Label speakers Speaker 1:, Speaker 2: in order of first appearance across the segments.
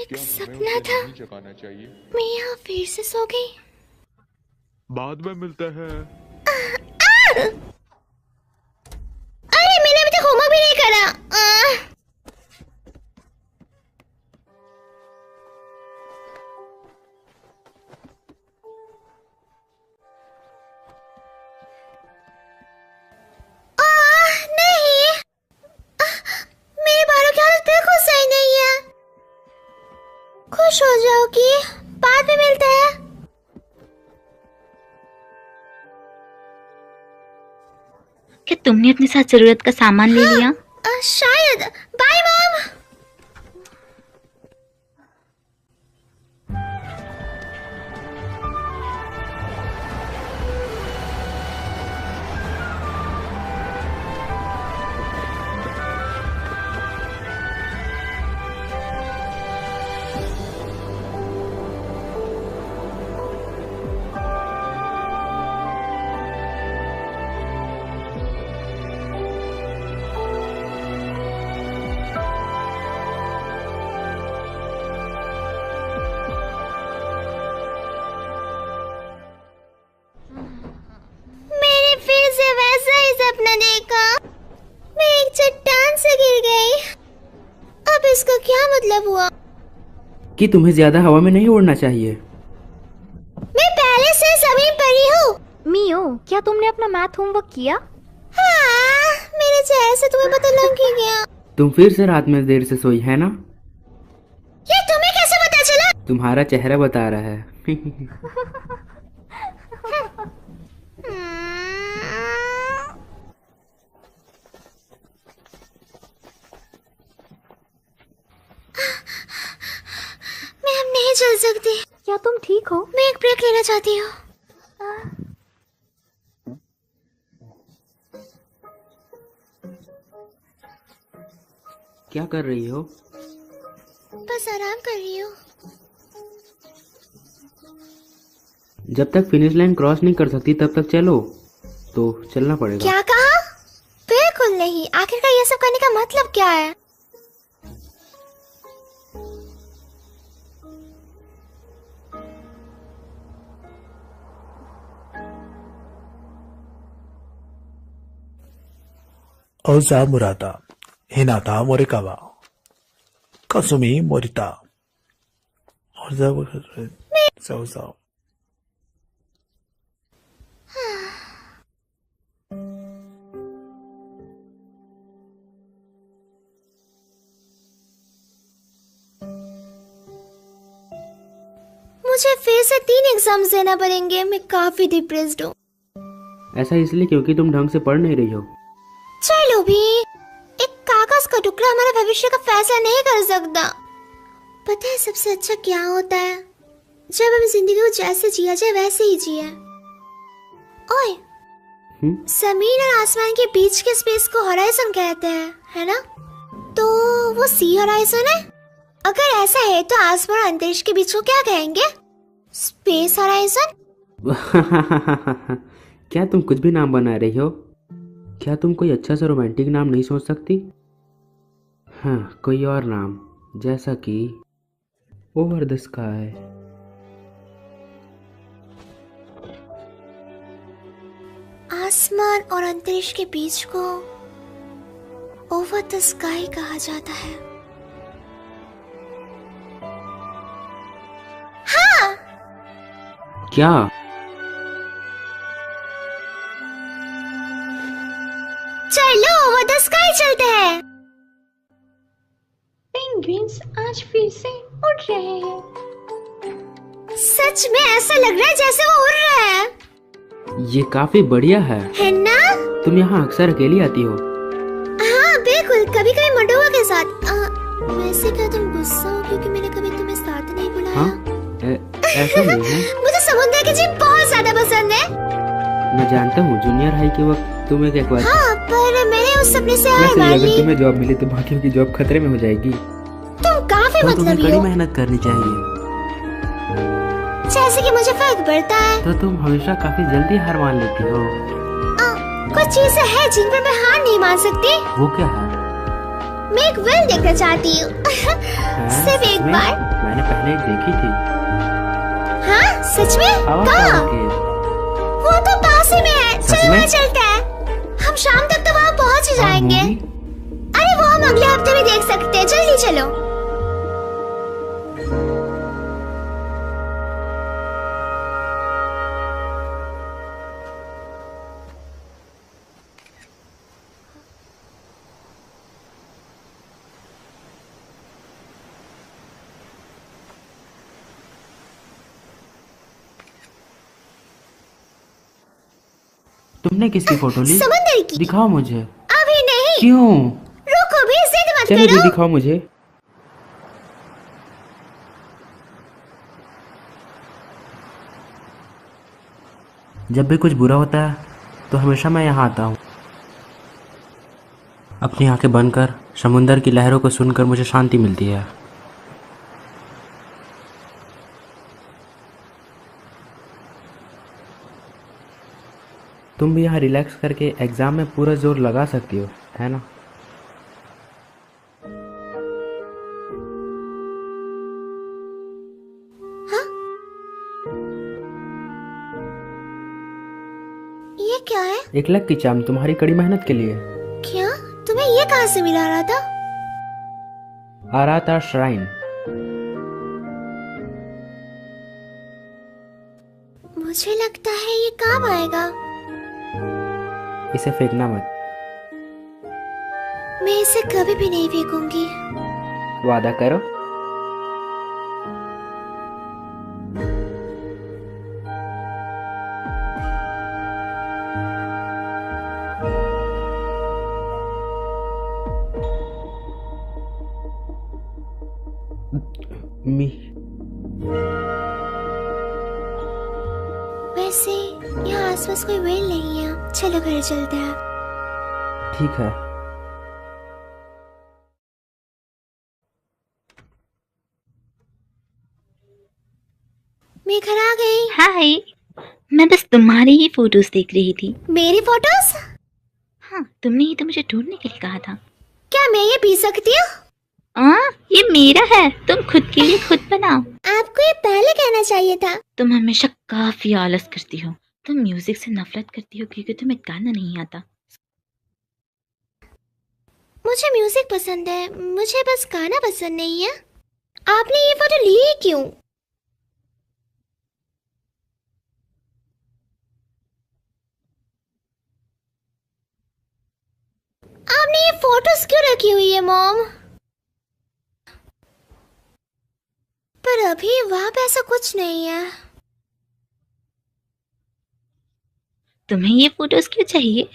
Speaker 1: एक सपना था।
Speaker 2: जगाना चाहिए।
Speaker 1: मैं यहाँ फिर से सो गई।
Speaker 2: बाद में मिलते हैं।
Speaker 1: अरे मैंने अभी तक होमवर्क भी नहीं करा। नहीं, मेरे बालों की हालत बिल्कुल सही नहीं है। खुश हो जाओगी, बाद में मिलते हैं।
Speaker 3: क्या तुमने अपने साथ जरूरत का सामान ले लिया?
Speaker 1: शायद। Bye mom. सपना देखा, मैं एक चट्टान से गिर गई। अब इसका क्या मतलब हुआ?
Speaker 4: कि तुम्हें ज्यादा हवा में नहीं उड़ना चाहिए।
Speaker 1: मैं पहले से जमीन पर ही हूँ।
Speaker 3: मियो, क्या तुमने अपना मैथ होमवर्क किया?
Speaker 1: हाँ, मेरे चेहरे से तुम्हें पता लग ही गया।
Speaker 4: तुम फिर से रात में देर से सोई है ना?
Speaker 1: ये तुम्हें कैसे पता चला?
Speaker 4: तुम्हारा चेहरा बता रहा है।
Speaker 1: मैं अब नहीं चल सकती।
Speaker 3: क्या तुम ठीक हो?
Speaker 1: मैं एक ब्रेक लेना चाहती हूँ।
Speaker 4: क्या कर रही हो?
Speaker 1: बस आराम कर रही हूँ।
Speaker 4: जब तक फिनिश लाइन क्रॉस नहीं कर सकती तब तक चलो। तो चलना पड़ेगा।
Speaker 1: क्या कहा? बिल्कुल नहीं। आखिरकार ये सब करने का मतलब क्या है?
Speaker 5: Oza Murata, Hinata Morikawa, Kasumi Morita. Oza Murata.
Speaker 1: मुझे फिर से 3 एग्जाम्स देना पड़ेंगे। मैं काफी डिप्रेस्ड हूँ।
Speaker 4: ऐसा इसलिए क्योंकि तुम ढंग से पढ़ नहीं रही हो।
Speaker 1: चलो भी, एक कागज का टुकड़ा हमारे भविष्य का फैसला नहीं कर सकता। पता है सबसे अच्छा क्या होता है? जब हम जिंदगी को जैसे जिया जाए वैसे ही जिए। ओए, जमीन और आसमान के बीच के स्पेस को हॉराइजन कहते हैं, है ना? तो वो सी हॉराइजन है। अगर ऐसा है तो आसमान और अंतरिक्ष के बीच को क्या कहेंगे? Space horizon.
Speaker 4: क्या तुम कुछ भी नाम बना रही हो? क्या तुम कोई अच्छा सा रोमांटिक नाम नहीं सोच सकती? हाँ, कोई और नाम, जैसा कि ओवर द स्काई।
Speaker 1: आसमान और अंतरिक्ष के बीच को ओवर द स्काई कहा जाता है। हाँ,
Speaker 4: क्या?
Speaker 1: चलो ओवर द स्काई चलते हैं।
Speaker 3: पेंगुइन्स आज फिर से उड़ रहे हैं।
Speaker 1: सच में ऐसा लग रहा है जैसे वो उड़ रहा है।
Speaker 4: ये काफी बढ़िया
Speaker 1: है ना?
Speaker 4: तुम यहाँ अक्सर अकेली आती हो?
Speaker 1: हाँ बिल्कुल, कभी कभी मंडोवा के साथ। वैसे क्या तुम गुस्सा हो क्योंकि मैंने कभी तुम्हें साथ नहीं बुलाया?
Speaker 4: हाँ, ऐसा नहीं है।
Speaker 1: मुझे समुद्र के जीव बहुत ज्यादा पसंद है।
Speaker 4: मैं जानता हूँ, जूनियर हाई के वक्त तुम एक एक्वारियम।
Speaker 1: हाँ, पर मेरे उस सपने से
Speaker 4: वैसे
Speaker 1: आए
Speaker 4: अगर तुम्हें जॉब मिली तो बाकियों की जॉब खतरे में हो जाएगी।
Speaker 1: तुम काफी
Speaker 4: तो तुम्हें
Speaker 1: मतलबी
Speaker 4: कड़ी
Speaker 1: हो।
Speaker 4: मेहनत करनी चाहिए।
Speaker 1: जैसे कि मुझे फर्क पड़ता है।
Speaker 4: तो तुम हमेशा काफी जल्दी हार मान लेती हो।
Speaker 1: कुछ चीजें हैं जिन पर मैं हार नहीं मान सकती।
Speaker 4: वो क्या है?
Speaker 1: मैं एक वेल देखना चाहती हूँ। सिर्फ एक
Speaker 4: सच में?
Speaker 1: बार।
Speaker 4: मैंने पहले एक देखी थी।
Speaker 1: हाँ सच में?
Speaker 4: आवाज
Speaker 1: कहाँ?
Speaker 4: आवाज के।
Speaker 1: वो तो पास ही में है।
Speaker 4: सच
Speaker 1: चलो
Speaker 4: में?
Speaker 1: वहाँ चलते हैं। हम शाम तक तो वहाँ पहुँच ही
Speaker 4: और
Speaker 1: जाएंगे।
Speaker 4: मूवी?
Speaker 1: अरे वो हम अगले हफ्ते भी देख सकते हैं। जल्दी चलो।
Speaker 4: तुमने किसकी फोटो ली?
Speaker 1: समंदर की।
Speaker 4: दिखाओ मुझे।
Speaker 1: अभी नहीं।
Speaker 4: क्यों?
Speaker 1: रुको भी, जिद मत
Speaker 4: चलो
Speaker 1: करो।
Speaker 4: दिखाओ मुझे। जब भी कुछ बुरा होता है तो हमेशा मैं यहाँ आता हूँ। अपनी आंखें बंद कर समुंदर की लहरों को सुनकर मुझे शांति मिलती है। तुम भी यहाँ रिलैक्स करके एग्जाम में पूरा जोर लगा सकती हो, है ना?
Speaker 1: ये क्या है?
Speaker 4: एक लक की चाम तुम्हारी कड़ी मेहनत के लिए।
Speaker 1: क्या? तुम्हें ये कहाँ से मिला रहा था?
Speaker 4: आराता श्राइन।
Speaker 1: मुझे लगता है ये काम आएगा।
Speaker 4: इसे फेंकना मत।
Speaker 1: मैं इसे कभी भी नहीं फेंकूंगी।
Speaker 4: वादा करो। मी
Speaker 1: वैसे यहाँ आसपास कोई वेल नहीं है। चलो घर चलते हैं।
Speaker 4: ठीक है।
Speaker 1: मैं घर आ गई।
Speaker 3: हाय, मैं बस तुम्हारी ही फोटोज देख रही थी।
Speaker 1: मेरी फोटोज?
Speaker 3: हाँ, तुमने ही तो मुझे ढूंढने के लिए कहा था।
Speaker 1: क्या मैं ये पी सकती हूँ?
Speaker 3: ये मेरा है, तुम खुद के लिए खुद बनाओ।
Speaker 1: आपको ये पहले कहना चाहिए था।
Speaker 3: तुम हमेशा काफी आलस करती हो। तुम म्यूजिक से नफरत करती हो क्योंकि तुम्हें गाना नहीं आता।
Speaker 1: मुझे म्यूजिक पसंद है, मुझे बस गाना पसंद नहीं है। आपने ये फोटो ली क्यों? आपने ये फोटोज क्यों रखी हुई है मॉम? पर अभी वहां पे ऐसा कुछ नहीं है।
Speaker 3: तुम्हें ये फोटोज क्यों चाहिए?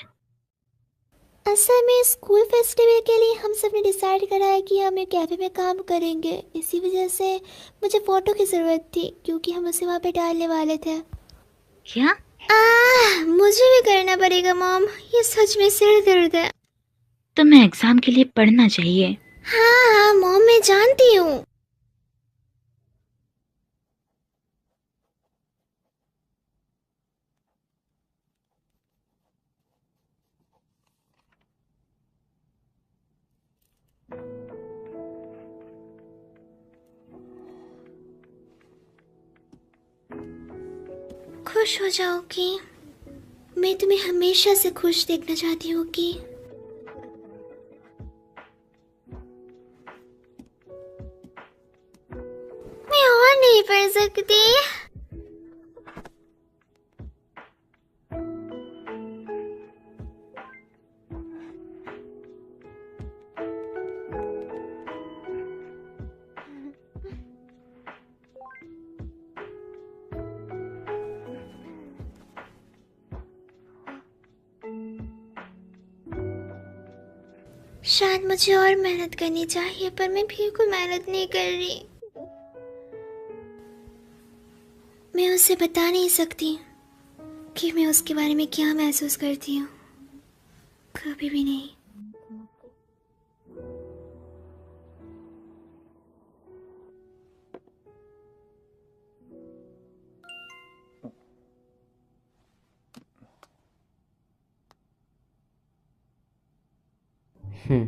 Speaker 1: असल में स्कूल फेस्टिवल के लिए हम सब ने डिसाइड करा है कि हम एक कैफे में काम करेंगे। इसी वजह से मुझे फोटो की जरूरत थी क्योंकि हम उसे वहाँ पे डालने वाले थे।
Speaker 3: क्या?
Speaker 1: मुझे भी करना पड़ेगा मॉम, ये सच में सिर दर्द है।
Speaker 3: तुम्हें एग्जाम के लिए पढ़ना चाहिए।
Speaker 1: हाँ मॉम, मैं जानती हूँ। खुश हो जाओगी। मैं तुम्हें हमेशा से खुश देखना चाहती हूँ कि मैं और नहीं पढ़ सकती। शायद मुझे और मेहनत करनी चाहिए, पर मैं बिल्कुल मेहनत नहीं कर रही। मैं उसे बता नहीं सकती कि मैं उसके बारे में क्या महसूस करती हूँ, कभी भी नहीं।
Speaker 4: हम्म।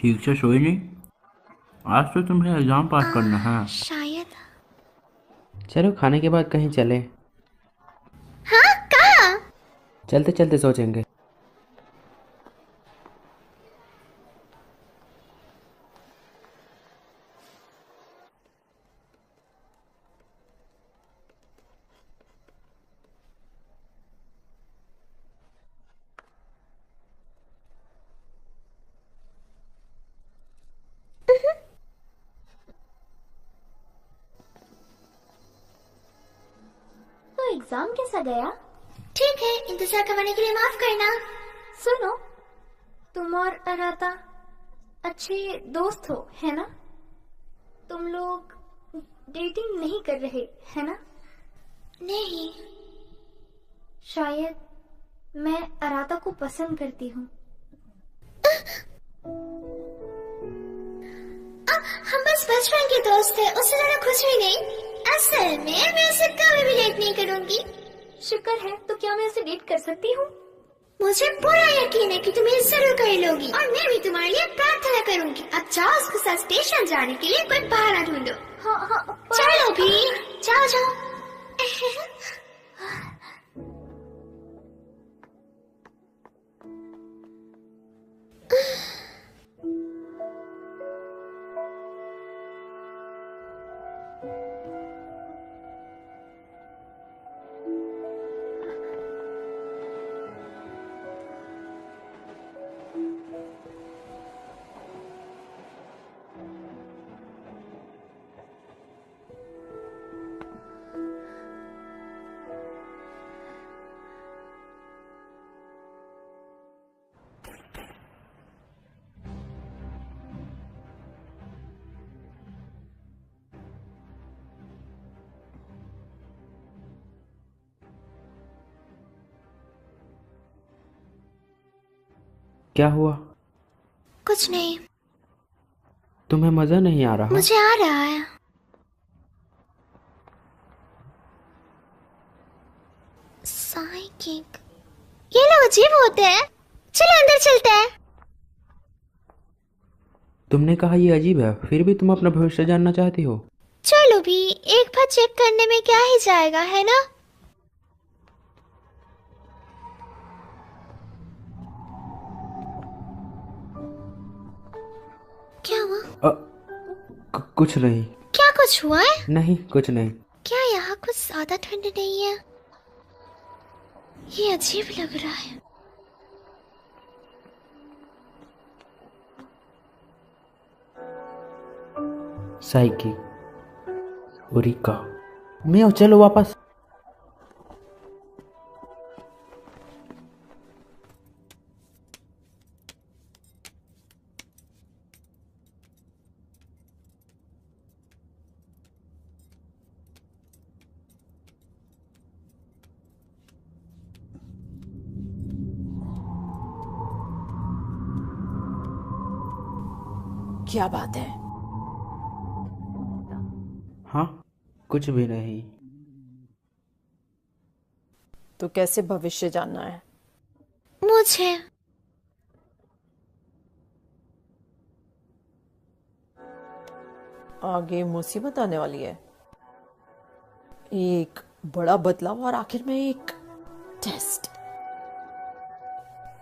Speaker 4: ठीक से सोई नहीं? आज तो तुम्हें एग्जाम पास करना है।
Speaker 1: शायद।
Speaker 4: चलो खाने के बाद कहीं चले।
Speaker 1: हाँ, कहाँ?
Speaker 4: चलते चलते सोचेंगे।
Speaker 6: तो एग्जाम कैसा गया?
Speaker 1: ठीक है, इंतजार करवाने के लिए माफ करना।
Speaker 6: सुनो, तुम और अराता अच्छे दोस्त हो, है ना? तुम लोग डेटिंग नहीं कर रहे, है ना?
Speaker 1: नहीं।
Speaker 6: शायद मैं अराता को पसंद करती हूँ।
Speaker 1: हम बस बचपन के दोस्त थे, उससे ज्यादा कुछ भी नहीं। असल में मैं उसे कभी भी डेट नहीं करूंगी।
Speaker 6: शुक्र है, तो क्या मैं उसे डेट कर सकती हूँ?
Speaker 1: मुझे पूरा यकीन है कि तुम ये जरूर कर लोगी, और मैं भी तुम्हारे लिए प्रार्थना करूंगी। अब जाओ, उसके साथ स्टेशन जाने के लिए कोई बहाना ढूंढो।
Speaker 6: हाँ हाँ,
Speaker 1: चलो भी, जाओ जाओ।
Speaker 4: क्या हुआ?
Speaker 1: कुछ नहीं।
Speaker 4: तुम्हें मजा नहीं आ रहा?
Speaker 1: मुझे आ रहा है। साइकिक, ये लोग अजीब होते हैं। चलो अंदर चलते हैं।
Speaker 4: तुमने कहा ये अजीब है, फिर भी तुम अपना भविष्य जानना चाहती हो?
Speaker 1: चलो भी, एक बार चेक करने में क्या ही जाएगा, है ना? क्या हुआ?
Speaker 4: कुछ नहीं।
Speaker 1: क्या कुछ हुआ है?
Speaker 4: नहीं, कुछ नहीं।
Speaker 1: क्या यहाँ कुछ ज्यादा ठंड नहीं है? ये अजीब लग रहा है।
Speaker 4: साइकी, उरिका, मैं चलो वापस।
Speaker 7: क्या बात है?
Speaker 4: हाँ, कुछ भी नहीं।
Speaker 7: तो कैसे भविष्य जानना है?
Speaker 1: मुझे
Speaker 7: आगे मुसीबत आने वाली है। एक बड़ा बदलाव और आखिर में एक टेस्ट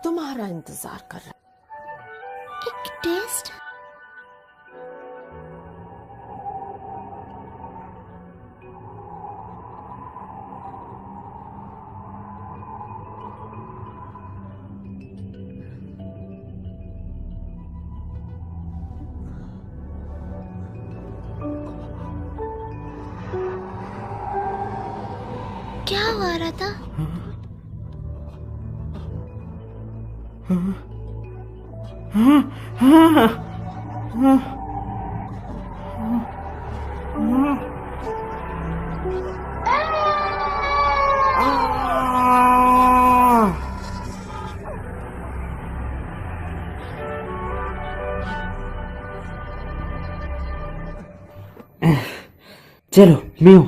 Speaker 7: तुम्हारा इंतजार कर रहा है।
Speaker 1: एक टेस्ट? क्या हुआ रहा था?
Speaker 4: चलो मियो।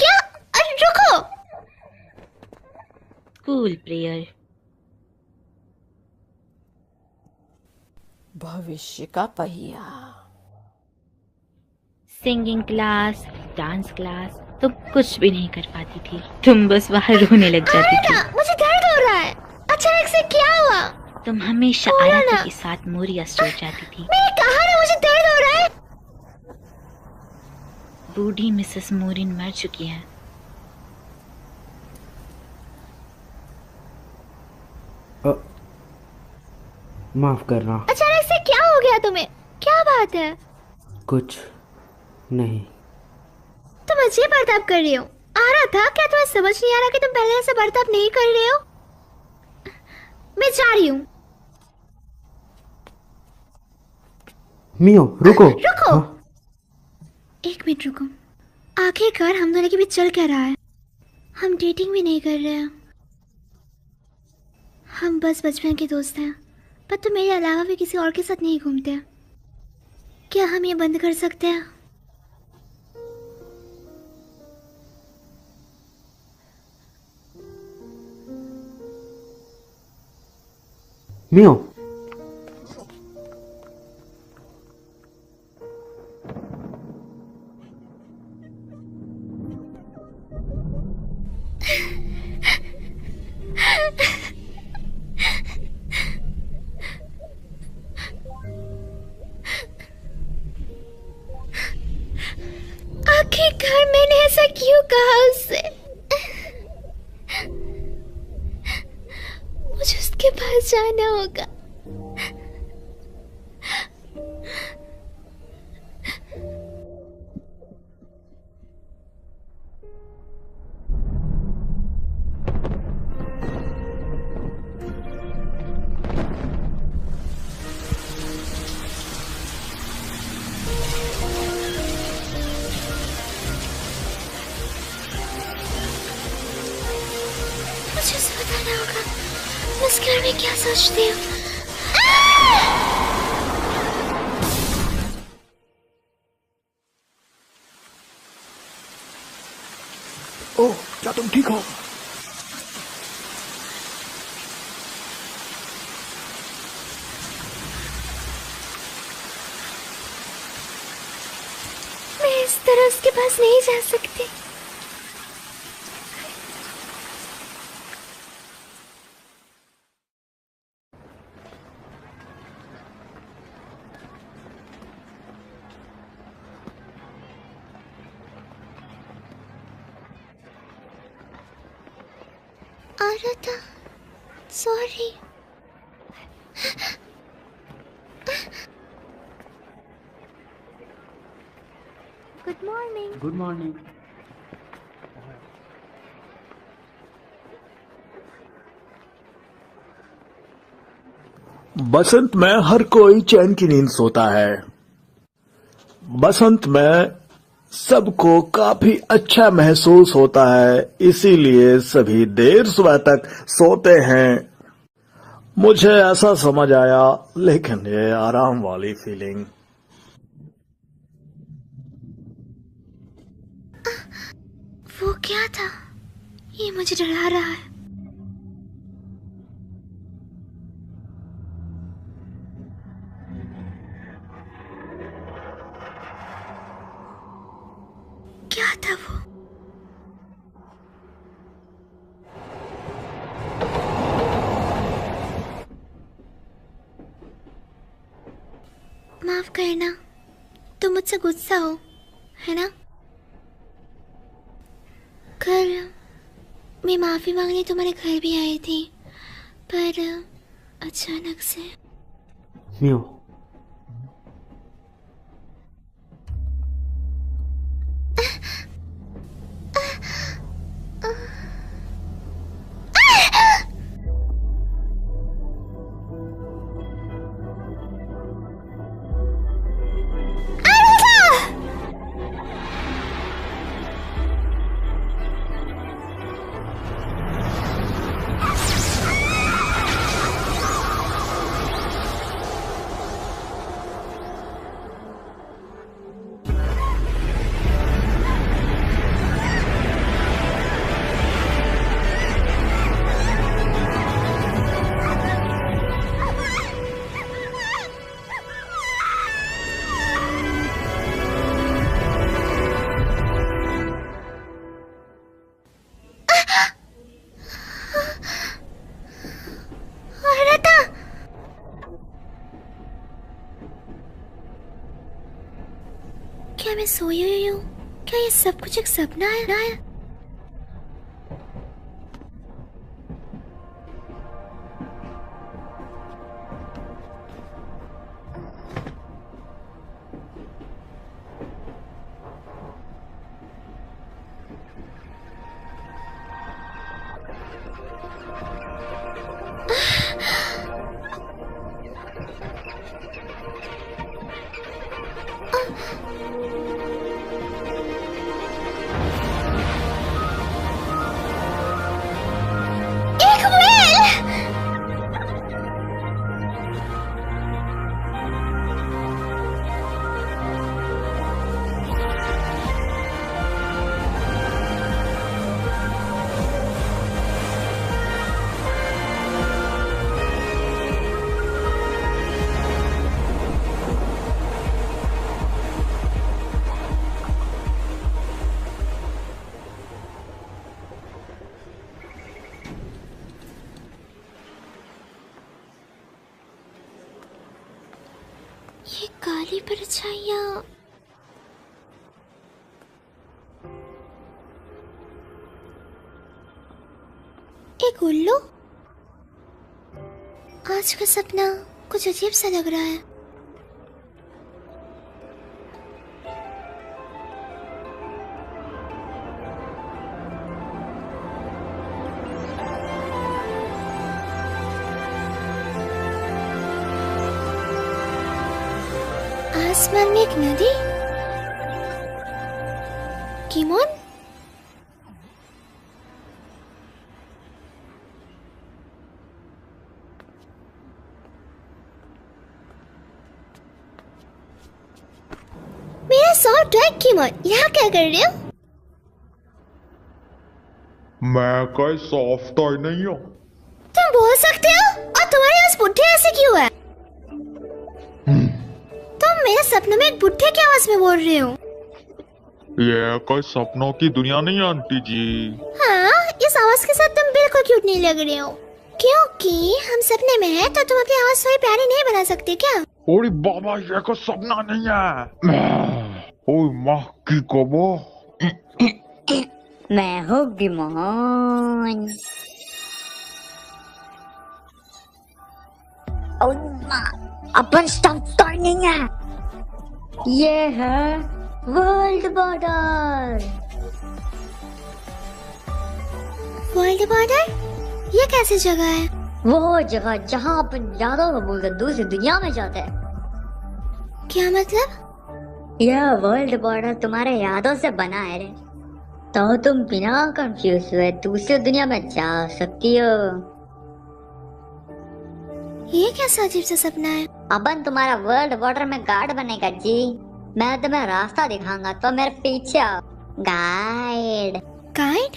Speaker 1: क्या? अरे रुको।
Speaker 3: School prayer.
Speaker 7: भविष्य का पहिया।
Speaker 3: सिंगिंग क्लास, डांस क्लास, तुम कुछ भी नहीं कर पाती थी। तुम बस बाहर रोने लग जाती थी।
Speaker 1: मुझे दर्द हो रहा है। अचानक से क्या हुआ?
Speaker 3: तुम हमेशा
Speaker 1: बोलो
Speaker 3: आराधा
Speaker 1: ना।
Speaker 3: के साथ मोरिया स्टोर जाती थी।
Speaker 1: मैंने कहा ना मुझे दर्द हो रहा है।
Speaker 3: बूढ़ी मिसेस मोरिन मर चुकी है।
Speaker 4: माफ करना।
Speaker 1: अचानक से क्या हो गया तुम्हें? क्या बात है?
Speaker 4: कुछ नहीं।
Speaker 1: तुम अजीब बर्ताव कर रही हो। आ रहा था क्या? तुम्हें समझ नहीं आ रहा कि तुम पहले ऐसा बर्ताव नहीं कर रहे हो? मैं जा रही हूँ।
Speaker 4: मियो रुको।
Speaker 1: रुको।
Speaker 4: हाँ?
Speaker 1: एक मिनट रुको। आखिरकार हम दोनों के बीच चल क्या रहा है? हम डेटिंग भी नहीं कर रहे हैं। हम बस बचपन के दोस्त हैं। पर तुम मेरे अलावा भी किसी और के साथ नहीं घूमते। क्या हम ये बंद कर सकते हैं?
Speaker 4: मियो
Speaker 1: आखिरकार मैंने ऐसा क्यों कहा उससे? मुझे उसके पास जाना होगा। मुझे उसे बताना होगा मैं इस घर में क्या सोचती हूँ।
Speaker 5: ओह, क्या तुम ठीक हो?
Speaker 1: मैं इस तरह उसके पास नहीं जा सकती। Aradha, sorry.
Speaker 6: Good morning.
Speaker 4: Good morning.
Speaker 5: बसंत में हर कोई चैन की नींद सोता है। बसंत में सबको काफी अच्छा महसूस होता है, इसीलिए सभी देर सुबह तक सोते हैं। मुझे ऐसा समझ आया, लेकिन ये आराम वाली फीलिंग।
Speaker 1: वो क्या था? ये मुझे डरा रहा है। क्या था वो? माफ करना, तुम मुझसे गुस्सा हो, है ना? कल मैं माफी मांगने तुम्हारे घर भी आई थी, पर अचानक से।
Speaker 4: मियो
Speaker 1: क्या मैं सोई हुई हूँ? क्या ये सब कुछ एक सपना है? एक व्हेल! ये काली परछाइयाँ एक उल्लू। आज का सपना कुछ अजीब सा लग रहा है। आसमान में एक नदी। किमोन? मेरा सॉफ्ट ड्रैग किमोन, यहाँ क्या कर रहे हो?
Speaker 2: मैं कोई सॉफ्ट टॉय नहीं हूँ।
Speaker 1: तुम बोल सकते हो? और तुम्हारे पास बुढ़े ऐसे क्यों है? तुम मेरे सपनों में एक बुढ़े की आवाज में बोल रहे हो?
Speaker 2: ये कोई सपनों की दुनिया नहीं है आंटी जी।
Speaker 1: हाँ, इस आवाज के साथ तुम बिल्कुल क्यूट नहीं लग रहे हो। क्योंकि हम सपने में हैं, तो तुम अपनी आवाज थोड़ी प्यारी नहीं बना सकते क्या?
Speaker 2: ओरे बाबा, ये कोई सपना नहीं है। ओए माँ की कबो।
Speaker 8: मैं हूँ गिमोन। अपन स्टॉप टॉय नहीं है, ये है वर्ल्ड बॉर्डर।
Speaker 1: World border? ये कैसी जगह है?
Speaker 8: वो जगह जहाँ अपन यादों को भूलकर दूसरी दुनिया में जाते हैं।
Speaker 1: क्या मतलब?
Speaker 8: यह वर्ल्ड बॉर्डर तुम्हारे यादों से बना है रे, तो तुम बिना कंफ्यूज हुए दूसरी दुनिया में जा सकती हो।
Speaker 1: ये कैसा अजीब सा सपना है?
Speaker 8: अपन तुम्हारा वर्ल्ड बॉर्डर में गार्ड बनेगा जी। मैं तुम्हें रास्ता दिखाऊंगा, तो मेरे पीछे आओ। गाइड।
Speaker 1: गाइड?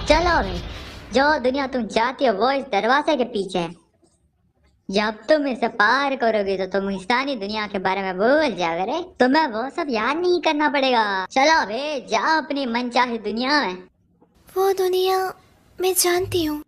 Speaker 8: चलो भाई, जो दुनिया तुम चाहती हो वो इस दरवाजे के पीछे है। जब तुम इसे पार करोगे तो तुम इंसानी दुनिया के बारे में भूल जाओगे रे। तुम्हें वो सब याद नहीं करना पड़ेगा। चलो भाई, जाओ अपनी मनचाही दुनिया में।
Speaker 1: वो दुनिया मैं जानती हूँ।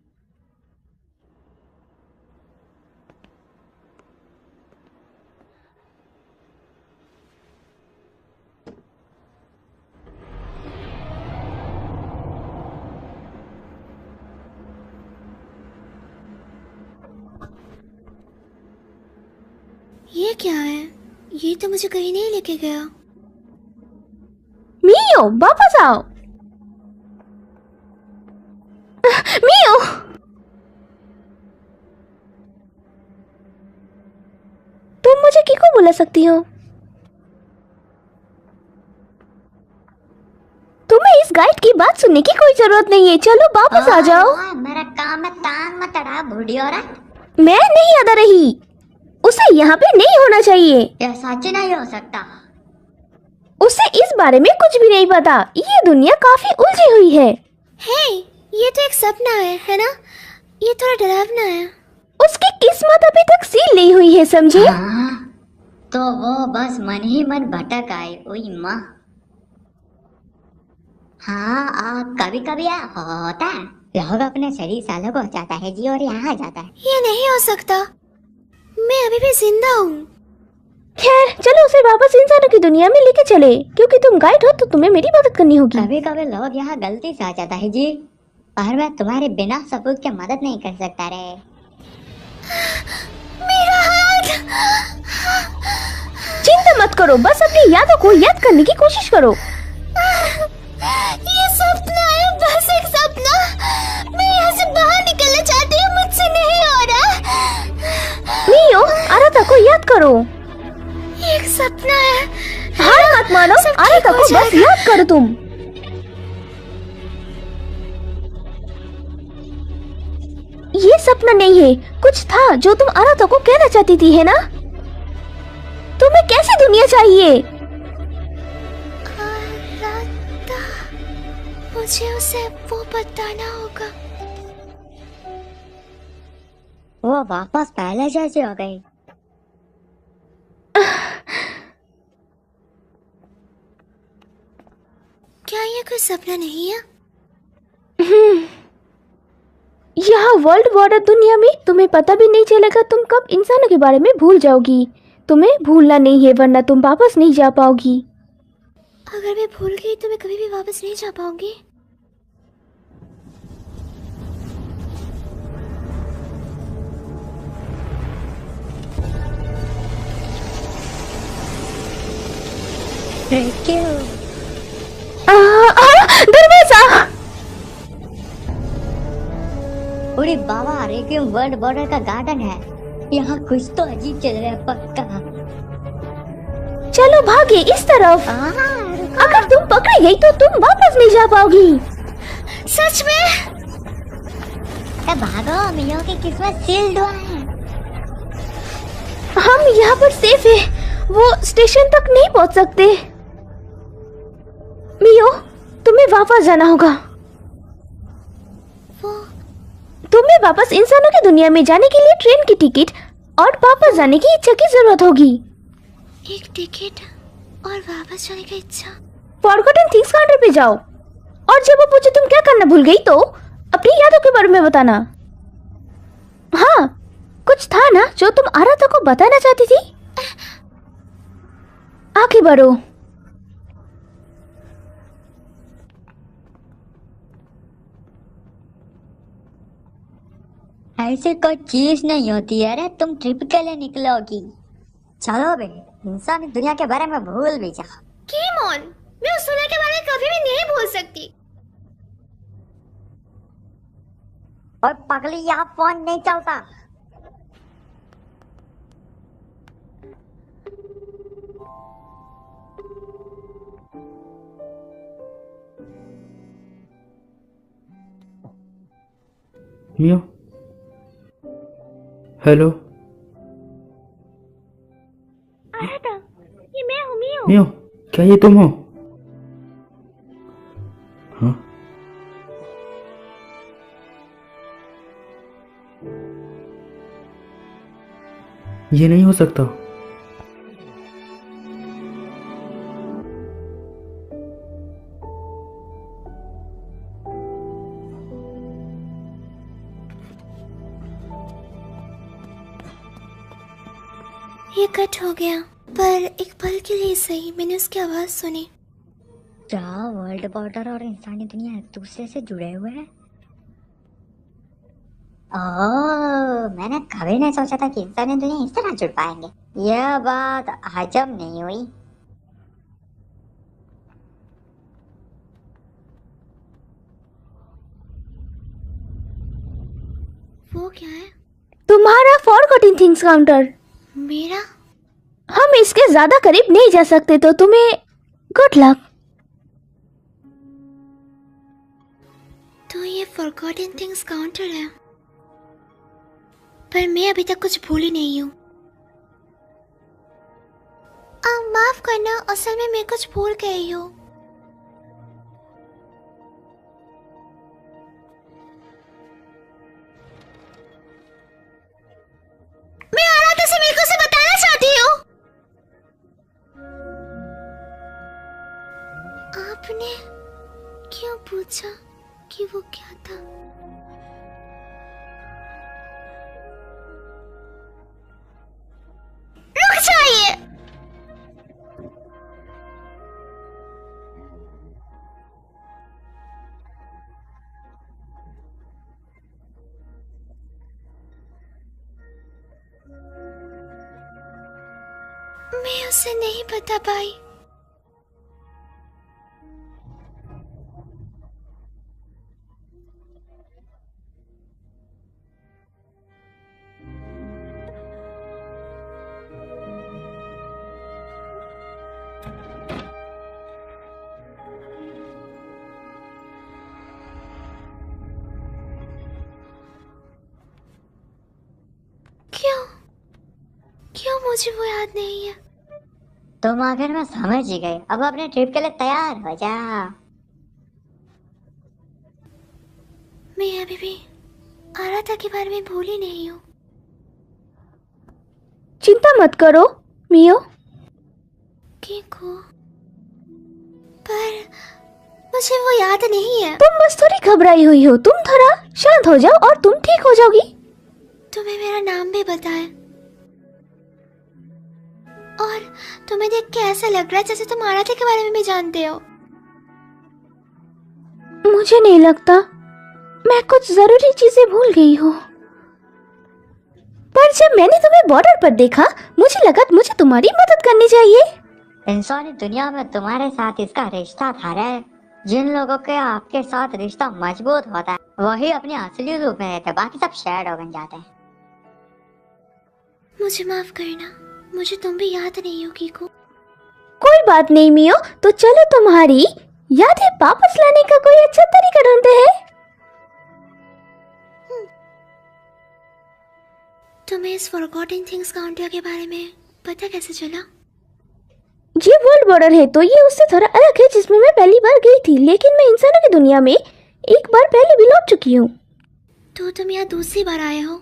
Speaker 1: ये क्या है? ये तो मुझे कहीं नहीं लेके गया।
Speaker 9: मियो, वापस आओ। मियो, तुम मुझे किको बुला सकती हो? तुम्हें इस गाइड की बात सुनने की कोई जरूरत नहीं है। चलो वापस आ जाओ।
Speaker 8: मेरा काम है, तान मत अड़ा बूढ़ी औरत।
Speaker 9: मैं नहीं अदा रही, उसे यहाँ पे नहीं होना चाहिए।
Speaker 8: यह सच नहीं हो सकता।
Speaker 9: उसे इस बारे में कुछ भी नहीं पता। ये दुनिया काफी उलझी हुई है।
Speaker 1: हे, ये तो एक सपना है ना? ये थोड़ा डरावना है।
Speaker 9: उसकी किस्मत अभी तक सील नहीं हुई है, समझे?
Speaker 8: हाँ, तो वो बस मन ही मन भटक आए। ओई माँ। हाँ, कभी कभी होता है, लोग अपने शरीर सालों को जाता है जी और यहाँ जाता है।
Speaker 1: ये नहीं हो सकता। मैं अभी भी जिंदा हूँ।
Speaker 9: खैर चलो उसे वापस इंसानों की दुनिया में लेके चले, क्योंकि तुम गाइड हो तो तुम्हें मेरी मदद करनी होगी।
Speaker 8: कभी कभी लोग यहाँ गलती से आ जाता है जी, पर मैं तुम्हारे बिना सबूत के मदद नहीं कर सकता रे।
Speaker 1: मेरा हाथ।
Speaker 9: चिंता मत करो, बस अपनी यादों को याद करने की कोशिश करो।
Speaker 1: ये सपना है, बस एक सपना। मैं यहाँ से बाहर निकलना चाहती हूँ, मुझसे नहीं हो रहा।
Speaker 9: मियो, आराता को याद करो।
Speaker 1: ये एक सपना है।
Speaker 9: हार मत मानो, आराता को बस याद करो तुम। ये सपना नहीं है, कुछ था जो तुम आराता को कहना चाहती थी, है ना? तुम्हें कैसी दुनिया चाहिए?
Speaker 1: आराता, मुझे उसे वो बताना होगा।
Speaker 8: वो वापस पहले जैसी हो गई।
Speaker 1: क्या ये कोई सपना नहीं है?
Speaker 9: यहाँ वर्ल्ड बॉर्डर दुनिया में तुम्हें पता भी नहीं चलेगा तुम कब इंसानों के बारे में भूल जाओगी। तुम्हें भूलना नहीं है, वरना तुम वापस नहीं जा पाओगी।
Speaker 1: अगर मैं भूल गई तो मैं कभी भी वापस नहीं जा पाऊंगी।
Speaker 9: दरवाजा!
Speaker 8: अरे बाबा, रेक्विएम वर्ल्ड बॉर्डर का गार्डन है। यहाँ कुछ तो अजीब चल रहा है पक्का।
Speaker 9: चलो भागे इस तरफ। अगर तुम पकड़ी गई तो तुम वापस नहीं जा पाओगी।
Speaker 1: सच में?
Speaker 8: भागो, मियो की किस्मत सील्ड हुआ है।
Speaker 9: हम यहाँ पर सेफ है, वो स्टेशन तक नहीं पहुँच सकते। मियो, तुम्हें वापस जाना होगा। तुम्हें वापस इंसानों की दुनिया में जाने के लिए ट्रेन की टिकट और वापस जाने की इच्छा की जरूरत होगी।
Speaker 1: एक टिकट और वापस जाने की इच्छा।
Speaker 9: फॉरगॉटन थिंग्स काउंटर पे जाओ और जब वो पूछे तुम क्या करना भूल गई तो अपनी यादों के बारे में बताना। हाँ, कुछ था ना जो तुम आराता को बताना चाहती थी। आगे बढ़ो।
Speaker 8: ऐसी कोई चीज नहीं होती है रे, तुम ट्रिप के लिए निकलोगी। चलो बे, इंसानी दुनिया के बारे में भूल भी जा।
Speaker 1: कीमोन, मैं उस दुनिया के बारे में कभी भी नहीं भूल सकती।
Speaker 8: और पगली, यहाँ फोन नहीं चलता।
Speaker 4: मियो, हेलो।
Speaker 9: आराता, ये मैं हूँ मियो।
Speaker 4: मियो, क्या ये तुम हो? हाँ? ये नहीं हो सकता।
Speaker 1: ये कट हो गया, पर एक पल के लिए सही मैंने उसकी आवाज सुनी।
Speaker 8: क्या वर्ल्ड बॉर्डर और इंसानी दुनिया एक दूसरे से जुड़े हुए हैं? ओह, मैंने कभी नहीं सोचा था कि इंसानी दुनिया इस तरह जुड़ पाएंगे। यह बात हजम नहीं हुई।
Speaker 1: वो क्या है?
Speaker 9: तुम्हारा फॉरगॉटन थिंग्स काउंटर।
Speaker 1: मेरा?
Speaker 9: हम इसके ज्यादा करीब नहीं जा सकते, तो तुम्हें गुड लक।
Speaker 1: तो ये फॉरगॉटन थिंग्स काउंटर है, पर मैं अभी तक कुछ भूली नहीं हूँ। माफ करना, असल में मैं कुछ भूल गई हूँ। मैं आराता से मेरे को से बताना चाहती हूँ। आपने क्यों पूछा कि वो क्या था? मैं उसे नहीं बता पाई। क्यों क्यों मुझे वो याद नहीं है?
Speaker 8: तुम आखिर में समझ ही गए। अब अपने ट्रिप के लिए तैयार हो जा।
Speaker 1: मैं अभी भी आराधा के बारे में भूली नहीं हूँ।
Speaker 9: चिंता मत करो मियो।
Speaker 1: किको, पर मुझे वो याद नहीं है।
Speaker 9: तुम बस थोड़ी घबराई हुई हो, तुम थोड़ा शांत हो जाओ और तुम ठीक हो जाओगी।
Speaker 1: तुम्हें मेरा नाम भी बताया और तुम्हें देख के ऐसा लग रहा है जैसे तुम आराध्या के बारे में भी जानते हो।
Speaker 9: मुझे नहीं लगता, मैं कुछ जरूरी चीजें भूल गई हूँ। पर जब मैंने तुम्हें बॉर्डर पर देखा मुझे लगा मुझे तुम्हारी मदद करनी चाहिए।
Speaker 8: इंसानी दुनिया में तुम्हारे साथ इसका रिश्ता था रे। जिन लोगों के आपके साथ रिश्ता मजबूत होता है वही अपने असली रूप में रहते, बाकी सब शैडो बन जाते हैं।
Speaker 1: मुझे माफ करना, मुझे तुम भी याद नहीं हो कीको।
Speaker 9: कोई बात नहीं मियो, तो चलो तुम्हारी यादें वापस लाने का कोई अच्छा तरीका ढूंढते हैं।
Speaker 1: तुम्हें इस फॉरगॉटन थिंग्स काउंटर के बारे में पता कैसे चला?
Speaker 9: ये वर्ल्ड बॉर्डर है तो ये उससे थोड़ा अलग है जिसमें मैं पहली बार गई थी, लेकिन मैं इंसानों की दुनिया में एक बार पहले भी लौट चुकी हूँ।
Speaker 1: तो तुम यहाँ दूसरी बार आए हो?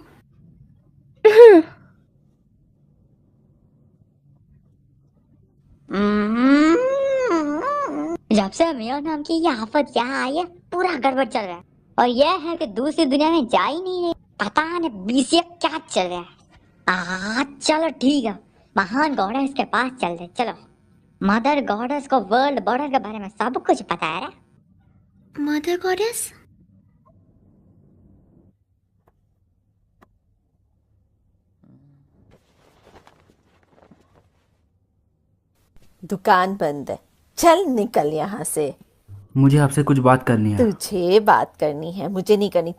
Speaker 8: जब से मियो नाम की ये आफत यहाँ आई है पूरा गड़बड़ चल रहा है। और यह है कि दूसरी दुनिया में जा ही नहीं रही। पता नहीं बीसीए क्या चल रहा है। चलो ठीक है, महान गॉडेस के पास चल रहे। चलो, मदर गॉडेस को वर्ल्ड बॉर्डर के बारे में सब कुछ पता है।
Speaker 1: Mother goddess?
Speaker 7: दुकान बंद है, चल निकल यहाँ से।
Speaker 4: मुझे आपसे कुछ बात करनी है।
Speaker 7: तुझे बात करनी है, मुझे नहीं करनी।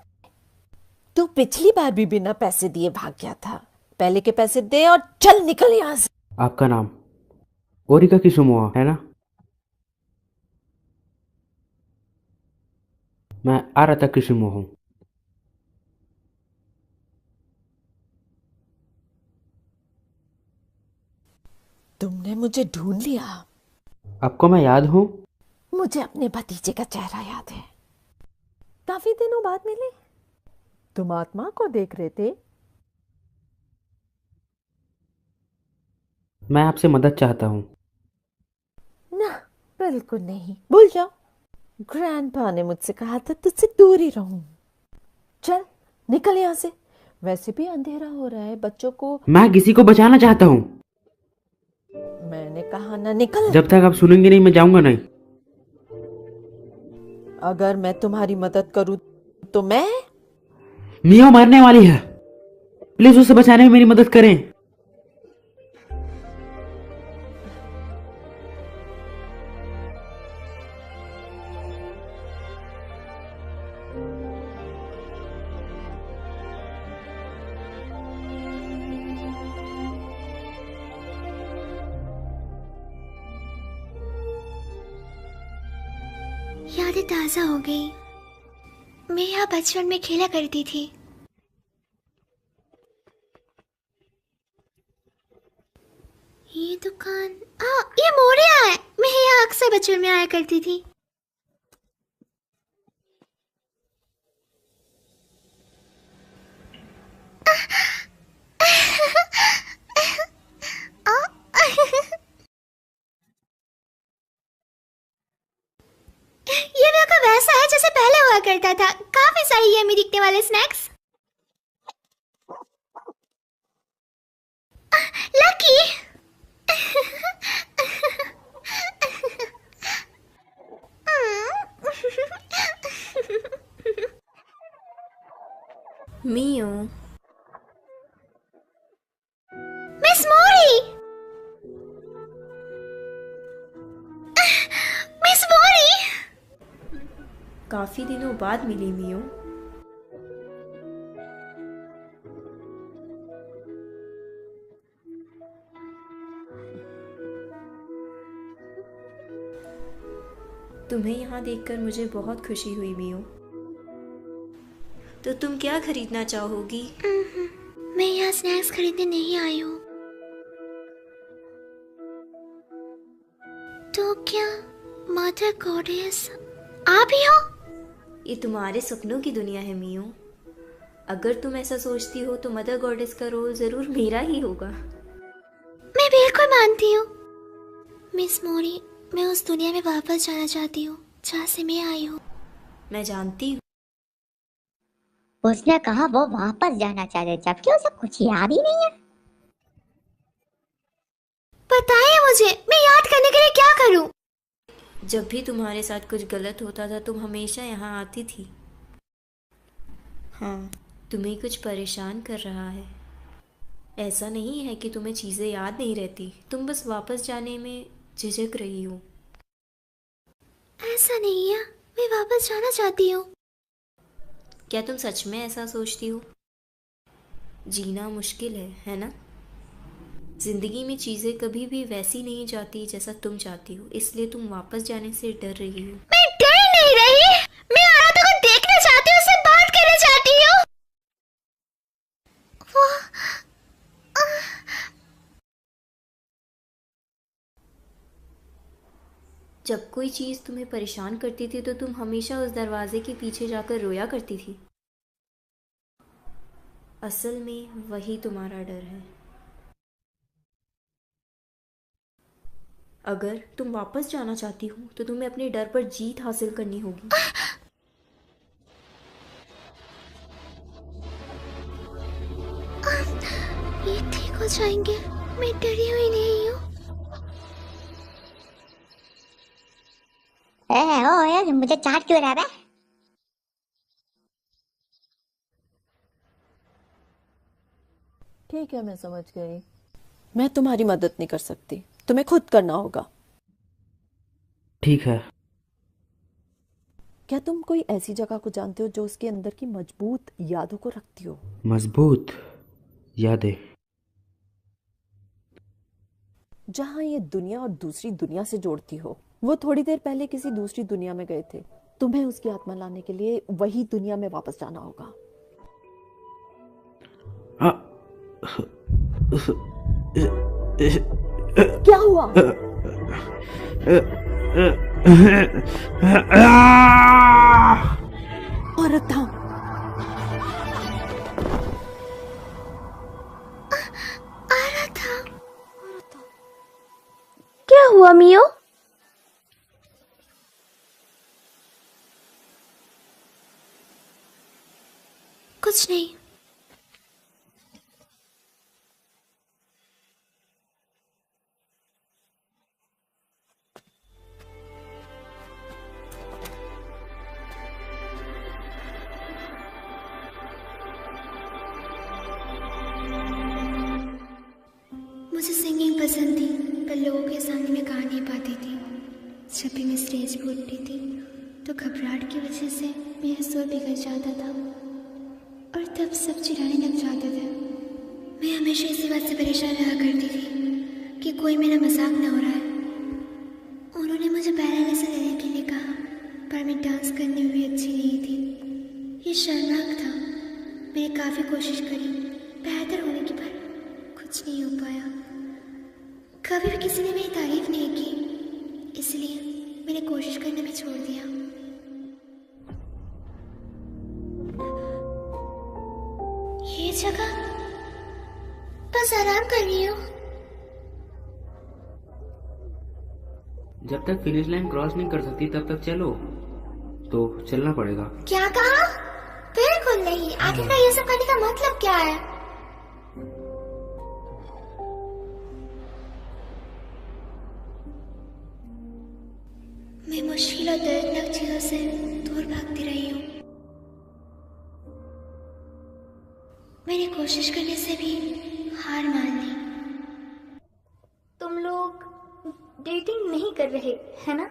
Speaker 7: तू पिछली बार भी बिना पैसे दिए भाग गया था। पहले के पैसे दे और चल निकल यहाँ से।
Speaker 4: आपका नाम ओरिका किसुमोआ है ना? मैं आराधा किसुमो हूँ।
Speaker 7: तुमने मुझे ढूंढ लिया।
Speaker 4: आपको मैं याद हूँ?
Speaker 7: मुझे अपने भतीजे का चेहरा याद है। काफी दिनों बाद मिले। तुम आत्मा को देख रहे थे।
Speaker 4: मैं आपसे मदद चाहता हूँ।
Speaker 7: ना, बिल्कुल नहीं, भूल जाओ। ग्रैंडपा ने मुझसे कहा था तुझसे दूर ही रहूं। चल निकल यहाँ से। वैसे भी अंधेरा हो रहा है, बच्चों को।
Speaker 4: मैं किसी को बचाना चाहता हूँ।
Speaker 7: मैंने कहा ना निकल।
Speaker 4: जब तक आप सुनेंगे नहीं मैं जाऊंगा नहीं।
Speaker 7: अगर मैं तुम्हारी मदद करूं तो मैं।
Speaker 4: मियो मरने वाली है, प्लीज उसे बचाने में मेरी मदद करें।
Speaker 1: यादें ताजा हो गई। मैं यहाँ बचपन में खेला करती थी। ये दुकान, ये मोरिया है। मैं यहाँ अक्सर बचपन में आया करती थी। ये बिल्कुल वैसा है जैसे पहले हुआ करता था। काफी सारी यम्मी दिखने वाले स्नैक्स। लकी। मिस मोरी,
Speaker 10: काफी दिनों बाद मिली मियो। तुम्हें यहाँ देखकर मुझे बहुत खुशी हुई मियो। तो तुम क्या खरीदना चाहोगी?
Speaker 1: मैं यहाँ स्नैक्स खरीदने नहीं आई हूँ। तो क्या मदर गॉडेस आप ही हो?
Speaker 10: ये तुम्हारे सपनों की दुनिया है मियो। अगर तुम ऐसा सोचती हो तो मदर गॉडेस का रोल जरूर मेरा ही होगा।
Speaker 1: मैं बिल्कुल मानती हूँ मिस मोरी। मैं उस दुनिया में वापस जाना चाहती हूँ जहाँ से मैं आई हूँ।
Speaker 10: मैं जानती हूँ।
Speaker 8: उसने कहा वो वापस जाना चाहते जबकि उसे कुछ याद ही नहीं है।
Speaker 1: बताइए मुझे, मैं याद करने के लिए क्या करूँ?
Speaker 10: जब भी तुम्हारे साथ कुछ गलत होता था तुम हमेशा यहाँ आती थी। हाँ, तुम्हें कुछ परेशान कर रहा है। ऐसा नहीं है कि तुम्हें चीज़ें याद नहीं रहती, तुम बस वापस जाने में झिझक रही हो।
Speaker 1: ऐसा नहीं है, मैं वापस जाना चाहती हूँ।
Speaker 10: क्या तुम सच में ऐसा सोचती हो? जीना मुश्किल है ना? जिंदगी में चीजें कभी भी वैसी नहीं जाती जैसा तुम चाहती हो, इसलिए तुम वापस जाने से डर रही हो।
Speaker 1: मैं डर नहीं रही, मैं आराधा को देखना चाहती हूँ, उससे बात करना चाहती हूँ।
Speaker 10: जब कोई चीज तुम्हें परेशान करती थी तो तुम हमेशा उस दरवाजे के पीछे जाकर रोया करती थी। असल में वही तुम्हारा डर है। अगर तुम वापस जाना चाहती हो तो तुम्हें अपने डर पर जीत हासिल करनी होगी।
Speaker 1: ये ठीक हो जाएंगे, मैं डरी हुई नहीं हूँ।
Speaker 8: ओ यार, मुझे चाट क्यों रहा है?
Speaker 7: ठीक है, मैं समझ गई। मैं तुम्हारी मदद नहीं कर सकती, तुम्हें खुद करना होगा।
Speaker 4: ठीक है।
Speaker 7: क्या तुम कोई ऐसी जगह को जानते हो जो उसके अंदर की मजबूत यादों को रखती हो?
Speaker 4: मजबूत यादें?
Speaker 7: जहाँ ये दुनिया और दूसरी दुनिया से जोड़ती हो। वो थोड़ी देर पहले किसी दूसरी दुनिया में गए थे, तुम्हें उसकी आत्मा लाने के लिए वही दुनिया में वापस जाना होगा। क्या हुआ? औरत था।
Speaker 9: क्या हुआ मियो?
Speaker 1: कुछ नहीं। मुझे सिंगिंग पसंद थी, पर लोगों के सामने मैं गा नहीं पाती थी। जब भी मैं स्टेज पर उठती थी तो घबराहट की वजह से मेरा सुर बिगड़ जाता था और तब सब चिल्लाने लग जाते थे। मैं हमेशा इसी बात से परेशान रहा करती थी कि कोई मेरा मजाक न हो रहा है। उन्होंने मुझे पैरा लेसन लेने के लिए कहा, पर मैं डांस करने में भी अच्छी नहीं थी। ये शर्मनाक था। मैंने काफ़ी कोशिश करी बेहतर होने की, पर कुछ नहीं हो पाया। कभी भी किसी ने मेरी तारीफ नहीं की, इसलिए मैंने कोशिश करने में छोड़ दिया। ये जगह बस आराम कर रही हूँ।
Speaker 4: जब तक फिनिश लाइन क्रॉस नहीं कर सकती तब तक चलो, तो चलना पड़ेगा।
Speaker 1: क्या कहा? बिल्कुल नहीं। आखिरकार ये सब करने का मतलब क्या है? मैं मुश्किल और दर्दनाक चीजों से दूर भागती रही हूँ। मैंने कोशिश करने से भी हार मान ली।
Speaker 6: तुम लोग डेटिंग नहीं कर रहे है ना?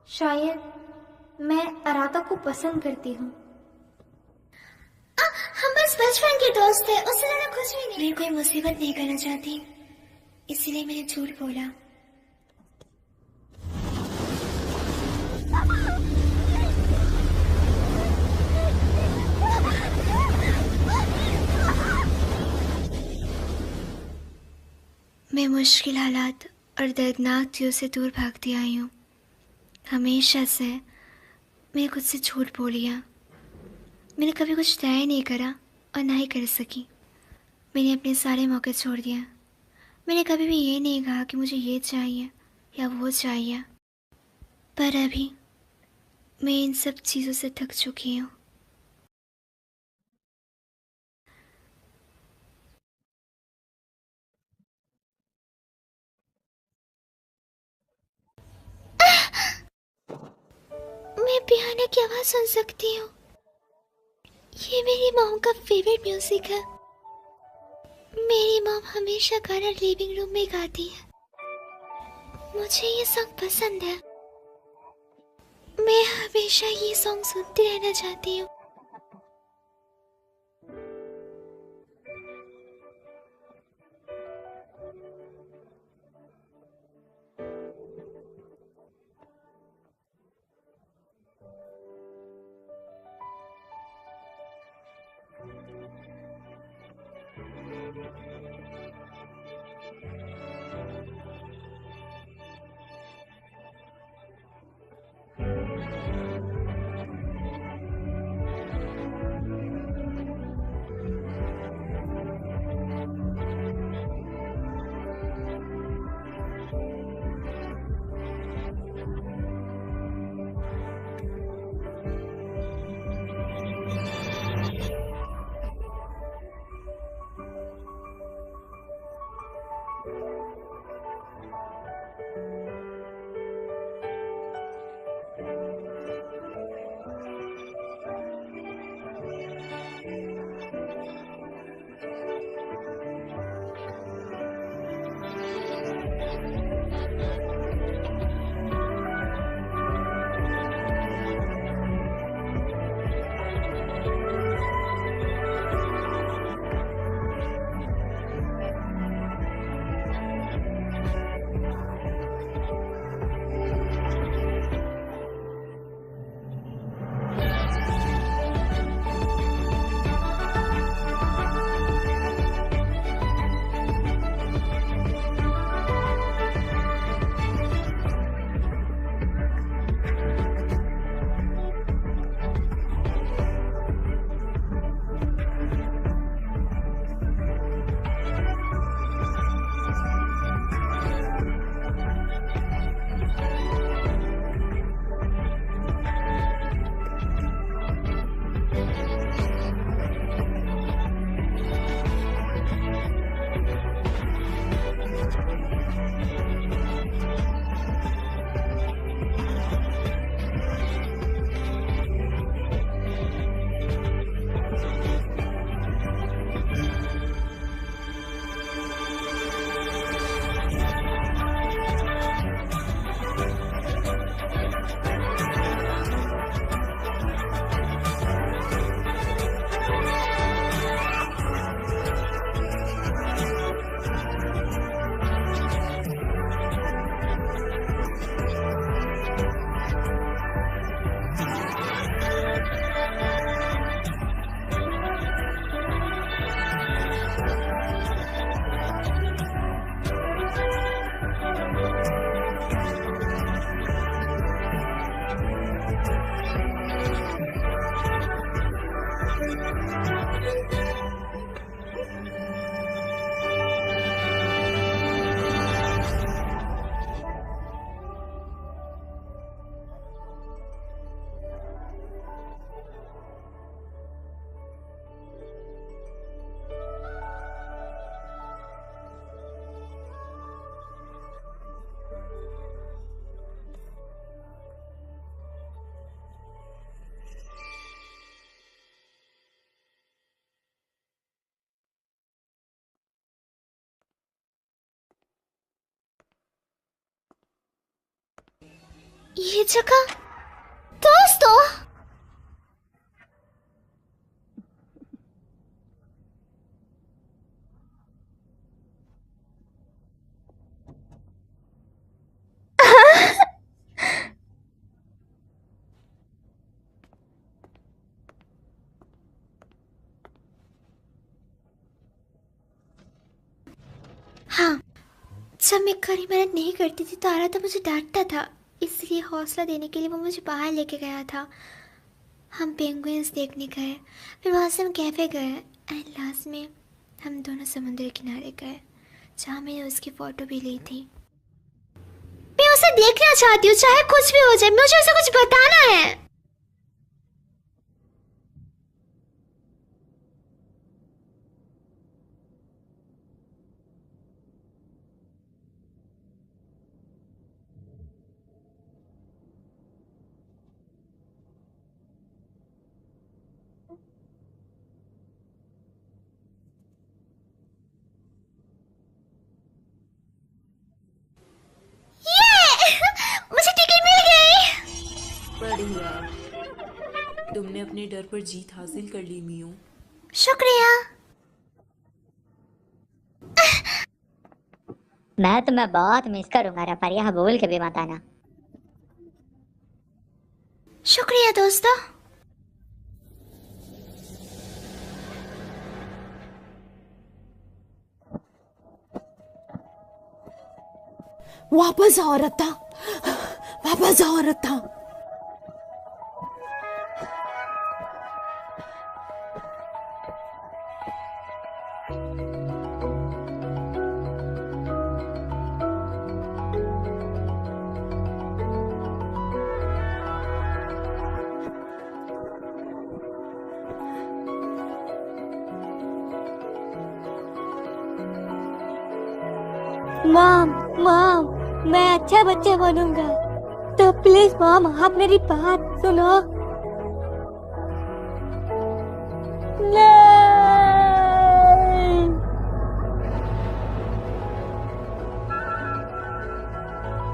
Speaker 6: शायद शायद मैं अराता को पसंद करती हूँ।
Speaker 1: हम बस बचपन के दोस्त थे, उससे ज्यादा कुछ भी नहीं। मैं कोई मुसीबत नहीं करना चाहती, इसीलिए मैंने झूठ बोला। मैं मुश्किल हालात और दर्दनाक चीज़ों से दूर भागती आई हूँ। हमेशा से मैंने खुद से झूठ बोल लिया। मैंने कभी कुछ तय नहीं करा और ना ही कर सकी। मैंने अपने सारे मौके छोड़ दिया। मैंने कभी भी ये नहीं कहा कि मुझे ये चाहिए या वो चाहिए। पर अभी मैं इन सब चीज़ों से थक चुकी हूँ। मैं पियानो की आवाज़ सुन सकती हूँ। ये मेरी मॉम का फेवरेट म्यूजिक है। मेरी मॉम हमेशा गाना लिविंग रूम में गाती है। मुझे ये सॉन्ग पसंद है। मैं हमेशा ये सॉन्ग सुनती रहना चाहती हूँ। ये जगह दोस्तों, हाँ, जब मैं कड़ी मेहनत नहीं करती थी तो आरा तो मुझे डांटता था, इसलिए हौसला देने के लिए वो मुझे बाहर लेके गया था। हम पेंगुइन्स देखने गए, फिर वहाँ से हम कैफे गए एंड लास्ट में हम दोनों समुद्र किनारे गए, जहाँ मैंने उसकी फ़ोटो भी ली थी। मैं उसे देखना चाहती हूँ, चाहे कुछ भी हो जाए, मुझे उसे कुछ बताना है। मुझे टिकट मिल गई।
Speaker 10: बढ़िया, तुमने अपने डर पर जीत हासिल कर ली मियो।
Speaker 1: शुक्रिया।
Speaker 8: मैं तुम्हें बहुत मिस करूंगा रे, पर यह बोल के भी मत आना।
Speaker 1: शुक्रिया दोस्तों।
Speaker 7: वापस आओ रत्ता, वापस आओ रत्ता।
Speaker 6: मॉम, मैं अच्छा बच्चा बनूंगा, तो प्लीज मॉम आप मेरी बात सुनो। नहीं।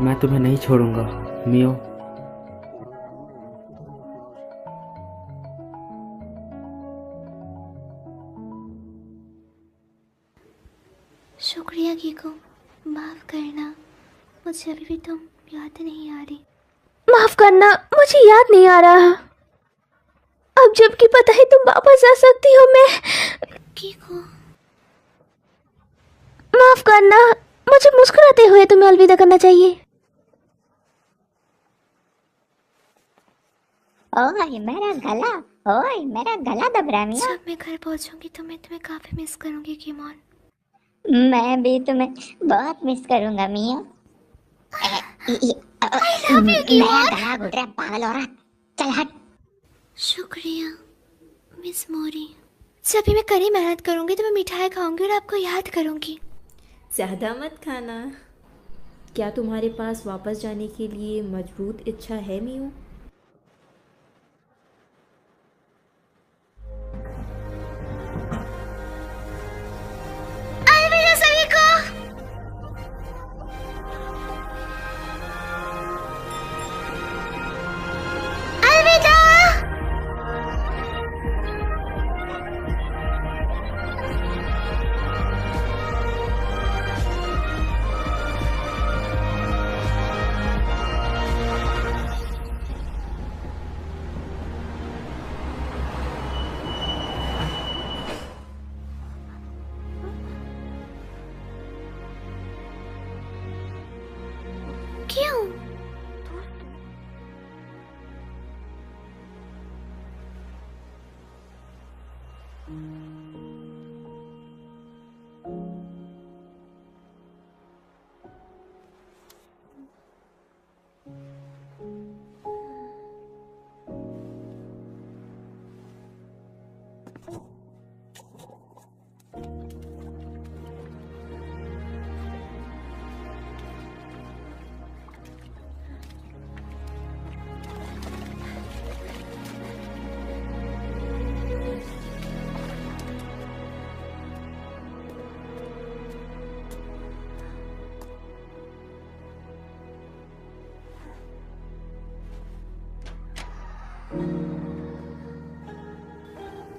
Speaker 4: मैं तुम्हें नहीं छोड़ूंगा मियो।
Speaker 1: शुक्रिया कीको, माफ करना, मुझे अभी भी तुम याद नहीं आ रही।
Speaker 9: माफ करना, मुझे याद नहीं आ रहा। अब जबकि पता है तुम वापस आ सकती हो, मैं
Speaker 1: कीको,
Speaker 9: माफ करना, मुझे मुस्कुराते हुए तुम्हें अलविदा करना चाहिए।
Speaker 8: ओए मेरा गला दब रहा है मिया।
Speaker 1: जब मैं घर पहुंचूंगी तो मैं तुम्हें काफी मिस करूंगी कीमोन।
Speaker 8: मैं भी तुम्हें बहुत मिस करूंगा मिया। मेरा गला घुट रहा है पागल औरत, चल हट।
Speaker 1: शुक्रिया मिस मोरी। जब भी मैं कड़ी मेहनत करूंगी तो मैं मिठाई खाऊंगी और आपको याद करूंगी।
Speaker 10: ज़्यादा मत खाना। क्या तुम्हारे पास वापस जाने के लिए मजबूत इच्छा है मियो?
Speaker 1: अलविदा सभी को। अलविदा।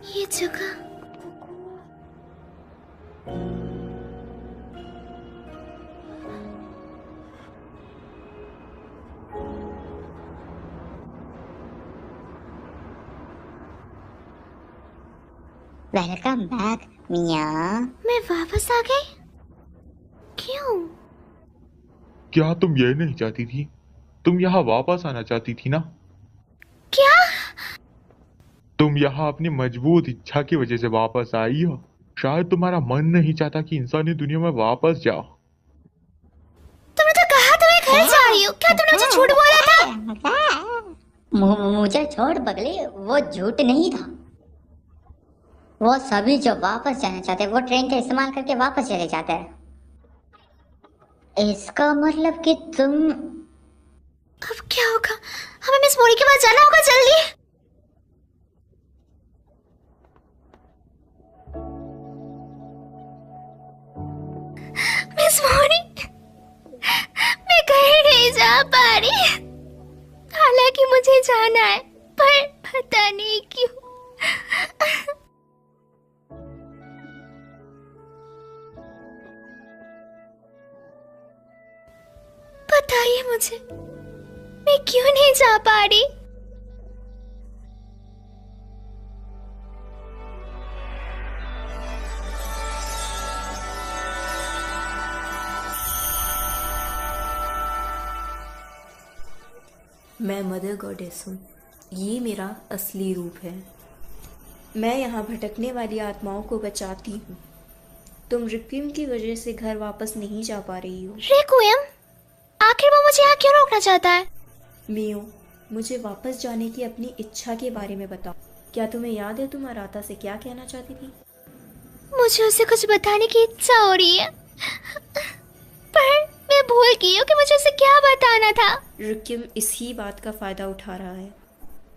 Speaker 1: ये जगह
Speaker 8: वेलकम बैक मिया।
Speaker 1: मैं वापस आ गई? क्यों?
Speaker 2: क्या तुम ये नहीं चाहती थी? तुम यहाँ वापस आना चाहती थी ना?
Speaker 1: क्या?
Speaker 2: तुम यहाँ अपनी मजबूत इच्छा की वजह से वापस आई हो। शायद तुम्हारा मन नहीं चाहता कि इंसानी दुनिया में वापस जाओ।
Speaker 1: तुमने तो कहा तुम घर जा रही हो। क्या तुमने मुझे झूठ बोला था?
Speaker 8: मुझे छोड़ पगली, वो झूठ नहीं था। वो सभी जो वापस जाना चाहते हैं वो ट्रेन का इस्तेमाल करके वापस चले जाते हैं। इसका मतलब कि तुम
Speaker 1: अब क्या होगा? हमें मिस मोरी के पास जाना होगा जल्दी। मिस मोरी, मैं कहीं नहीं जा पा रही। हालांकि मुझे जाना है, पर पता नहीं क्यों। बताइए मुझे, मैं क्यों नहीं जा पा रही?
Speaker 10: मैं मदर गॉडेस हूँ। ये मेरा असली रूप है। मैं यहाँ भटकने वाली आत्माओं को बचाती हूँ। तुम रिक्विम की वजह से घर वापस नहीं जा पा रही हो।
Speaker 1: रिक्विम? आखिर वो मुझे यहाँ क्यों रोकना चाहता है?
Speaker 10: मियो, मुझे वापस जाने की अपनी इच्छा के बारे में बताओ। क्या तुम्हें याद है तुम अराता से क्या कहना चाहती थी?
Speaker 1: मुझे उसे कुछ बताने की इच्छा हो रही है, पर मैं भूल गई हूँ कि मुझे उसे क्या बताना था।
Speaker 10: रिक्विम इसी बात का फायदा उठा रहा है।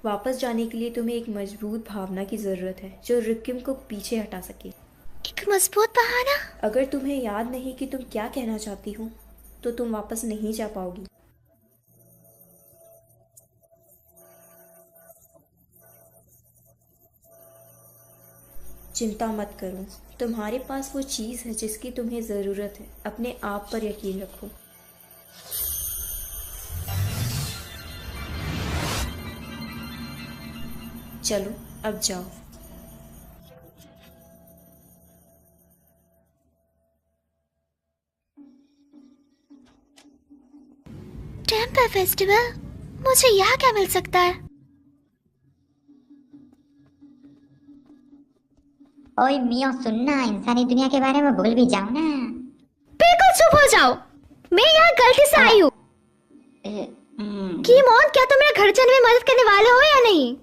Speaker 10: वापस जाने के लिए तुम्हें एक मजबूत भावना की जरूरत है जो रिक्विम को पीछे हटा सके।
Speaker 1: एक मजबूत बहाना?
Speaker 10: अगर तुम्हें याद नहीं कि तुम क्या कहना चाहती हो तो तुम वापस नहीं जा पाओगी। चिंता मत करो, तुम्हारे पास वो चीज़ है जिसकी तुम्हें ज़रूरत है। अपने आप पर यकीन रखो। चलो अब जाओ।
Speaker 1: Temple festival? मुझे यहाँ क्या मिल सकता है?
Speaker 8: ओए मिया सुनना, इंसानी दुनिया के बारे में भूल भी जाओ ना।
Speaker 1: बिल्कुल चुप हो जाओ। मैं यहाँ गलती से आई हूँ। कीमोन, क्या तुम मेरे घर जाने में मदद करने वाले हो या नहीं?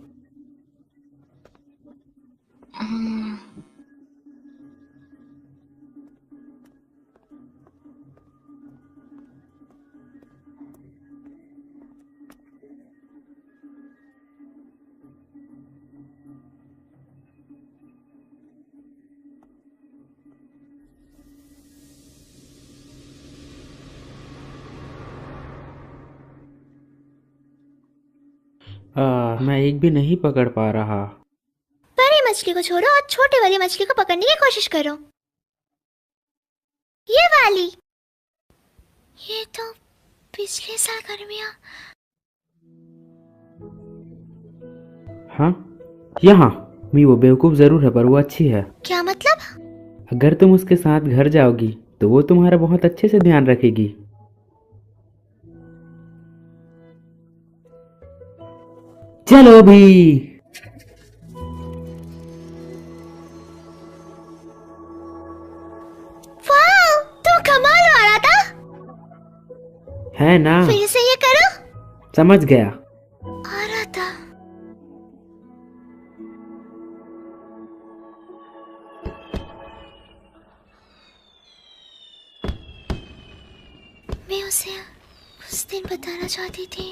Speaker 4: मैं एक भी नहीं पकड़ पा रहा।
Speaker 1: बड़ी मछली को छोड़ो और छोटी वाली मछली को पकड़ने की कोशिश करो। ये वाली। ये तो पिछले साल गर्मियाँ।
Speaker 4: हाँ, यहाँ मी वो बेवकूफ जरूर है पर वो अच्छी है।
Speaker 1: क्या मतलब?
Speaker 4: अगर तुम उसके साथ घर जाओगी तो वो तुम्हारा बहुत अच्छे से ध्यान रखेगी। चलो भी।
Speaker 1: वाह, तो कमाल हो रहा था।
Speaker 4: है ना?
Speaker 1: फिर से ये करो।
Speaker 4: समझ गया।
Speaker 1: आ रहा था। मैं उसे उस दिन बताना चाहती थी।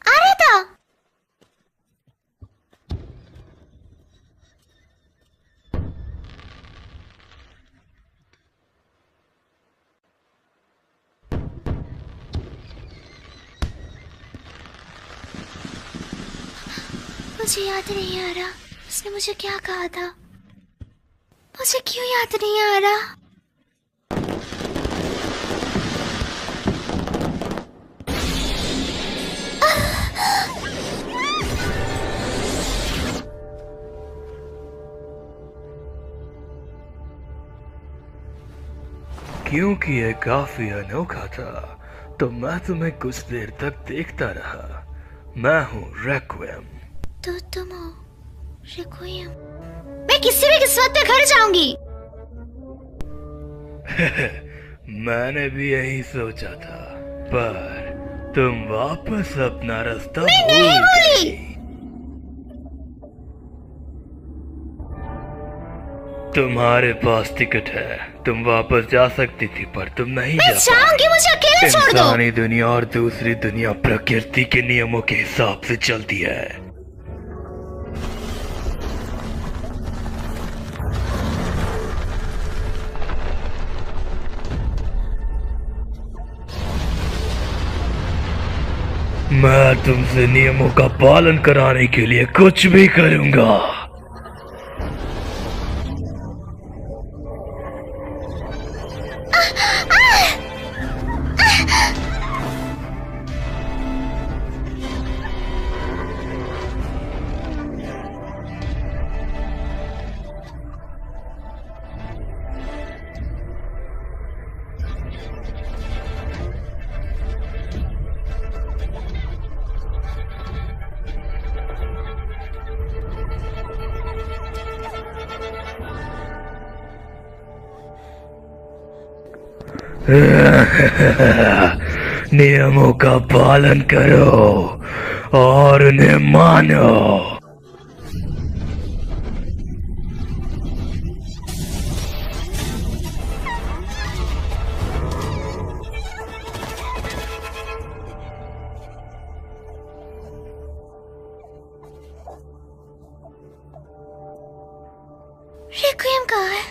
Speaker 1: आ रहा था। मुझे याद नहीं आ रहा उसने मुझे क्या कहा था। मुझे क्यों याद नहीं आ रहा?
Speaker 11: क्योंकि ये काफी अनोखा था तो मैं तुम्हें कुछ देर तक देखता रहा। मैं हूँ रेक्विएम।
Speaker 1: तो तुम हो रेक्विएम? मैं किसी भी किस्मत पे घर जाऊंगी।
Speaker 11: मैंने भी यही सोचा था पर तुम वापस अपना रास्ता
Speaker 1: मैं नहीं
Speaker 11: भूल गई। तुम्हारे पास टिकट है, तुम वापस जा सकती थी पर तुम नहीं
Speaker 1: मैं जाऊंगी, मुझे अकेले छोड़ दो।
Speaker 11: इंसानी दुनिया और दूसरी दुनिया प्रकृति के नियमों के हिसाब से चलती है। मैं तुमसे नियमों का पालन कराने के लिए कुछ भी करूंगा। नियमों का पालन करो और उन्हें मानो।
Speaker 1: रेक्विएम कहाँ है?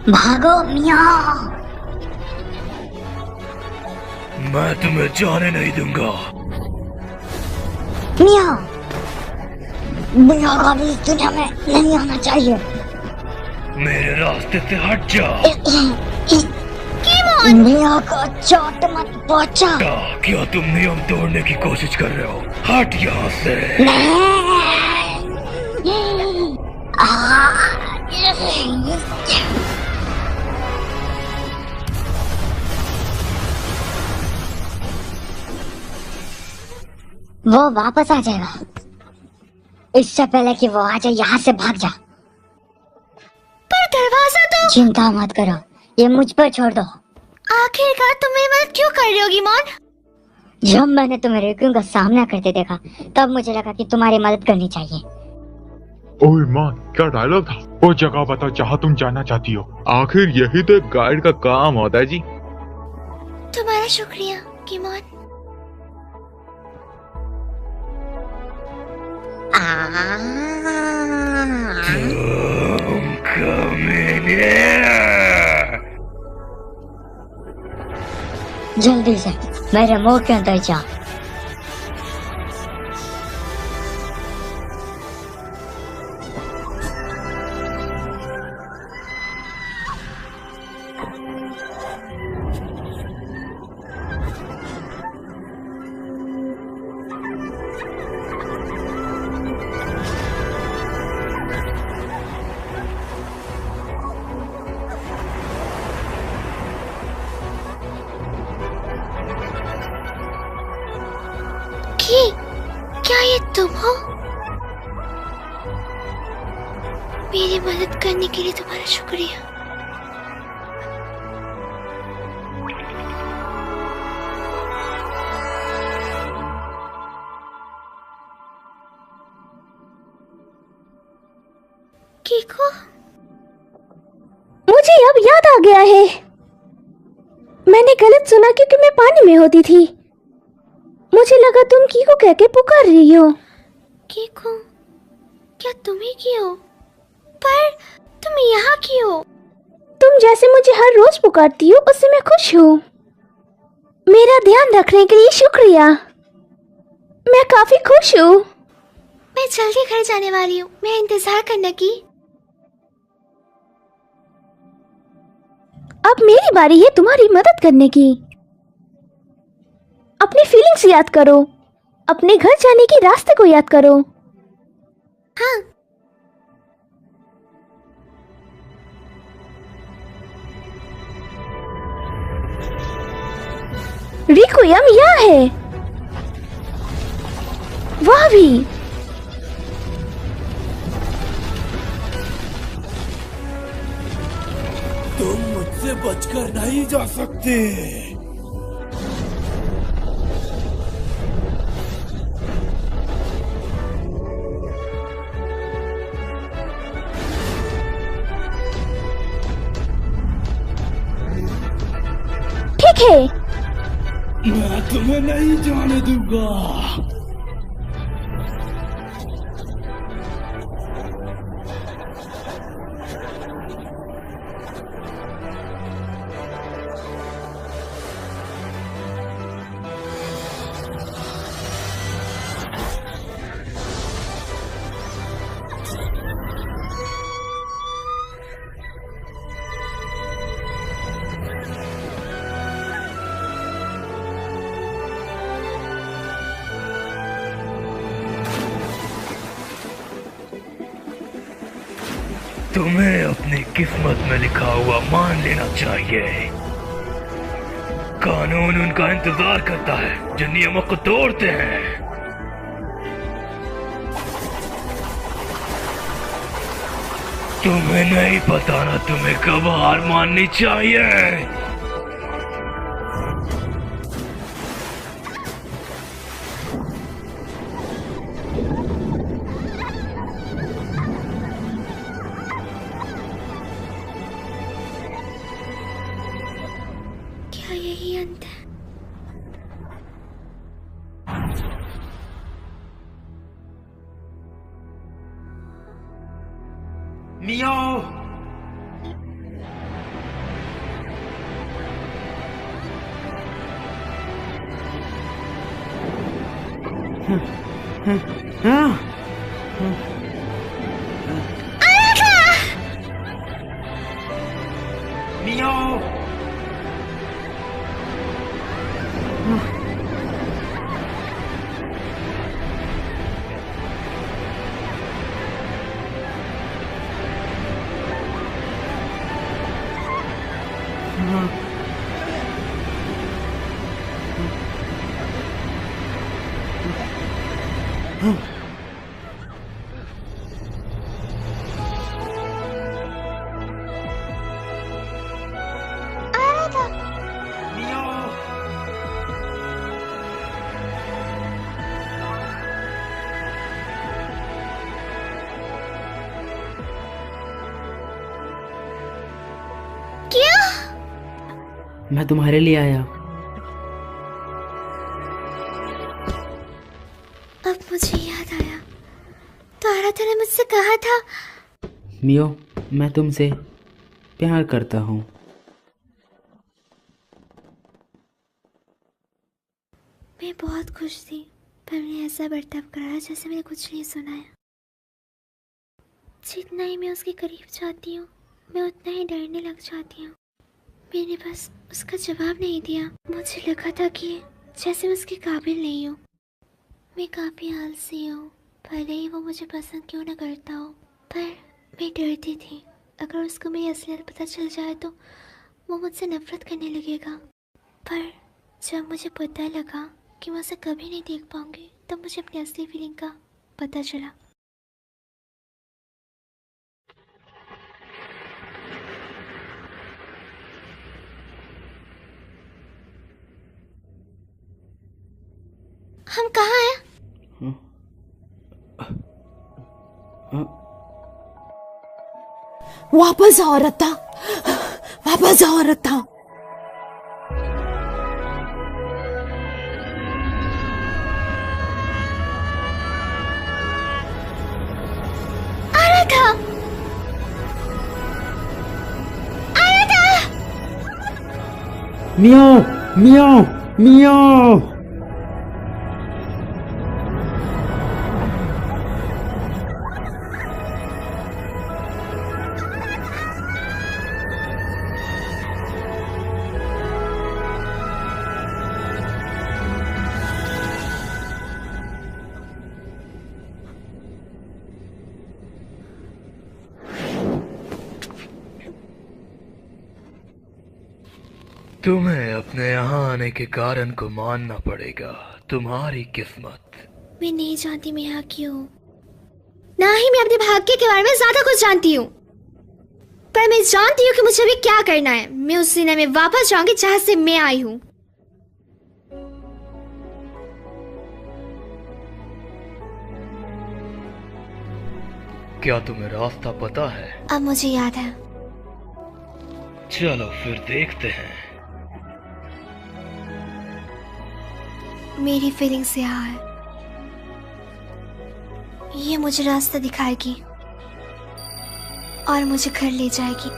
Speaker 8: भागो मियाँ।
Speaker 11: मैं तुम्हें जाने नहीं दूंगा।
Speaker 8: मियाँ, मियाँ को भी इस दुनिया में नहीं आना चाहिए।
Speaker 11: मेरे रास्ते से हट जा।
Speaker 8: मियाँ को चोट मत पहुंचा।
Speaker 11: क्या तुम नियम तोड़ने की कोशिश कर रहे हो? हट यहाँ से।
Speaker 8: वो वापस आ जाएगा। इससे पहले कि वो आ जाए यहाँ से भाग जा।
Speaker 1: पर दरवाजा तो।
Speaker 8: चिंता मत करो, ये मुझ पर छोड़ दो।
Speaker 1: आखिरकार तुम मेरी मदद क्यों कर रही हो गिमोन?
Speaker 8: जब मैंने तुम्हें रेक्विएम का सामना करते देखा तब मुझे लगा कि तुम्हारी मदद करनी चाहिए।
Speaker 2: ओह ईमान, क्या डायलॉग था? वो जगह बताओ जहाँ तुम जाना चाहती हो। आखिर यही तो एक गाइड का काम होता है जी।
Speaker 1: तुम्हारा शुक्रिया गिमोन।
Speaker 11: तुम कमीने।
Speaker 8: जल्दी से मेरे मुंह के अंदर जा।
Speaker 1: क्या ये तुम हो? मेरी मदद करने के लिए तुम्हारा शुक्रिया।
Speaker 9: गया है। मैंने गलत सुना क्योंकि मैं पानी में होती थी। मुझे लगा तुम कीको कह के पुकार रही हो।
Speaker 1: कीको? क्या तुम ही की हो? पर तुम यहाँ की हो?
Speaker 9: तुम जैसे मुझे हर रोज पुकारती हो उससे मैं खुश हूँ। मेरा ध्यान रखने के लिए शुक्रिया। मैं काफी खुश हूँ।
Speaker 1: मैं जल्दी घर जाने वाली हूँ। मैं इंतजार करने की।
Speaker 9: अब मेरी बारी है तुम्हारी मदद करने की। अपनी फीलिंग्स याद करो। अपने घर जाने की रास्ते को याद करो।
Speaker 1: हाँ।
Speaker 9: रिक्वियम यहाँ है। वह भी।
Speaker 12: तुम मुझसे बचकर नहीं जा सकते।
Speaker 9: ठीक है।
Speaker 12: मैं तुम्हें नहीं जाने दूंगा।
Speaker 11: तुम्हें अपनी किस्मत में लिखा हुआ मान लेना चाहिए। कानून उनका इंतजार करता है जो नियमों को तोड़ते हैं। तुम्हें नहीं पता ना तुम्हें कब हार माननी चाहिए।
Speaker 1: क्या यही अंत है?
Speaker 12: मियो। मियो।
Speaker 4: मैं तुम्हारे लिए आया।
Speaker 1: अब मुझे याद आया। तो आराधना ने मुझसे कहा था।
Speaker 4: मियो, मैं तुमसे प्यार करता हूँ।
Speaker 1: मैं बहुत खुश थी पर मैंने ऐसा बर्ताव करा जैसे मैंने कुछ नहीं सुना है। जितना ही मैं उसके करीब जाती हूँ मैं उतना ही डरने लग जाती हूँ। मैंने बस उसका जवाब नहीं दिया। मुझे लगा था कि जैसे मैं उसके काबिल नहीं हूँ। मैं काफ़ी आलसी हूँ, भले ही वो मुझे पसंद क्यों ना करता हो। पर मैं डरती थी अगर उसको मेरी असलियत पता चल जाए तो वो मुझसे नफरत करने लगेगा। पर जब मुझे पता लगा कि मैं उसे कभी नहीं देख पाऊंगी तब मुझे अपनी असली फीलिंग का पता चला। हम कहाँ हैं?
Speaker 7: वापस आओ रत्ता, वापस आओ अरथा।
Speaker 1: अरथा, अरथा,
Speaker 4: मियाओ मियाओ मियाओ।
Speaker 11: तुम्हें अपने यहाँ आने के कारण को मानना पड़ेगा। तुम्हारी किस्मत।
Speaker 1: मैं नहीं जानती मैं यहाँ क्यों, ना ही मैं अपने भाग्य के बारे में ज्यादा कुछ जानती हूँ, पर मैं जानती हूँ कि मुझे अभी क्या करना है। मैं उस दुनिया में वापस जाऊंगी जहाँ से मैं आई हूँ।
Speaker 11: क्या तुम्हें रास्ता पता है?
Speaker 1: अब मुझे याद है।
Speaker 11: चलो फिर देखते हैं।
Speaker 1: मेरी फीलिंग्स यहाँ है, ये मुझे रास्ता दिखाएगी और मुझे घर ले जाएगी।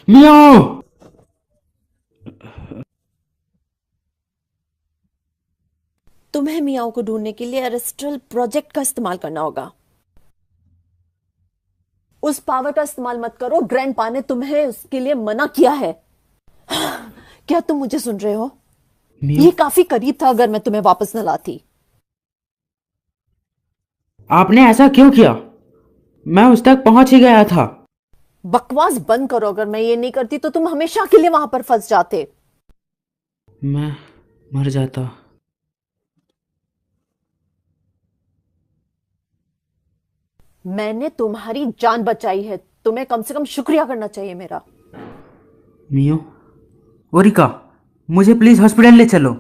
Speaker 4: मियाओ।
Speaker 7: तुम्हें मियाओ को ढूंढने के लिए एरेस्ट्रल प्रोजेक्ट का इस्तेमाल करना होगा। उस पावर का इस्तेमाल मत करो, ग्रैंडपा ने तुम्हें उसके लिए मना किया है। क्या तुम मुझे सुन रहे हो? ये काफी करीब था अगर मैं तुम्हें वापस न लाती।
Speaker 4: आपने ऐसा क्यों किया? मैं उस तक पहुंच ही गया था।
Speaker 7: बकवास बंद करो, अगर मैं ये नहीं करती तो तुम हमेशा के लिए वहां पर फंस जाते।
Speaker 4: मैं मर जाता।
Speaker 7: मैंने तुम्हारी जान बचाई है, तुम्हें कम से कम शुक्रिया करना चाहिए मेरा।
Speaker 4: मियो, ओरिका, मुझे प्लीज हॉस्पिटल ले चलो।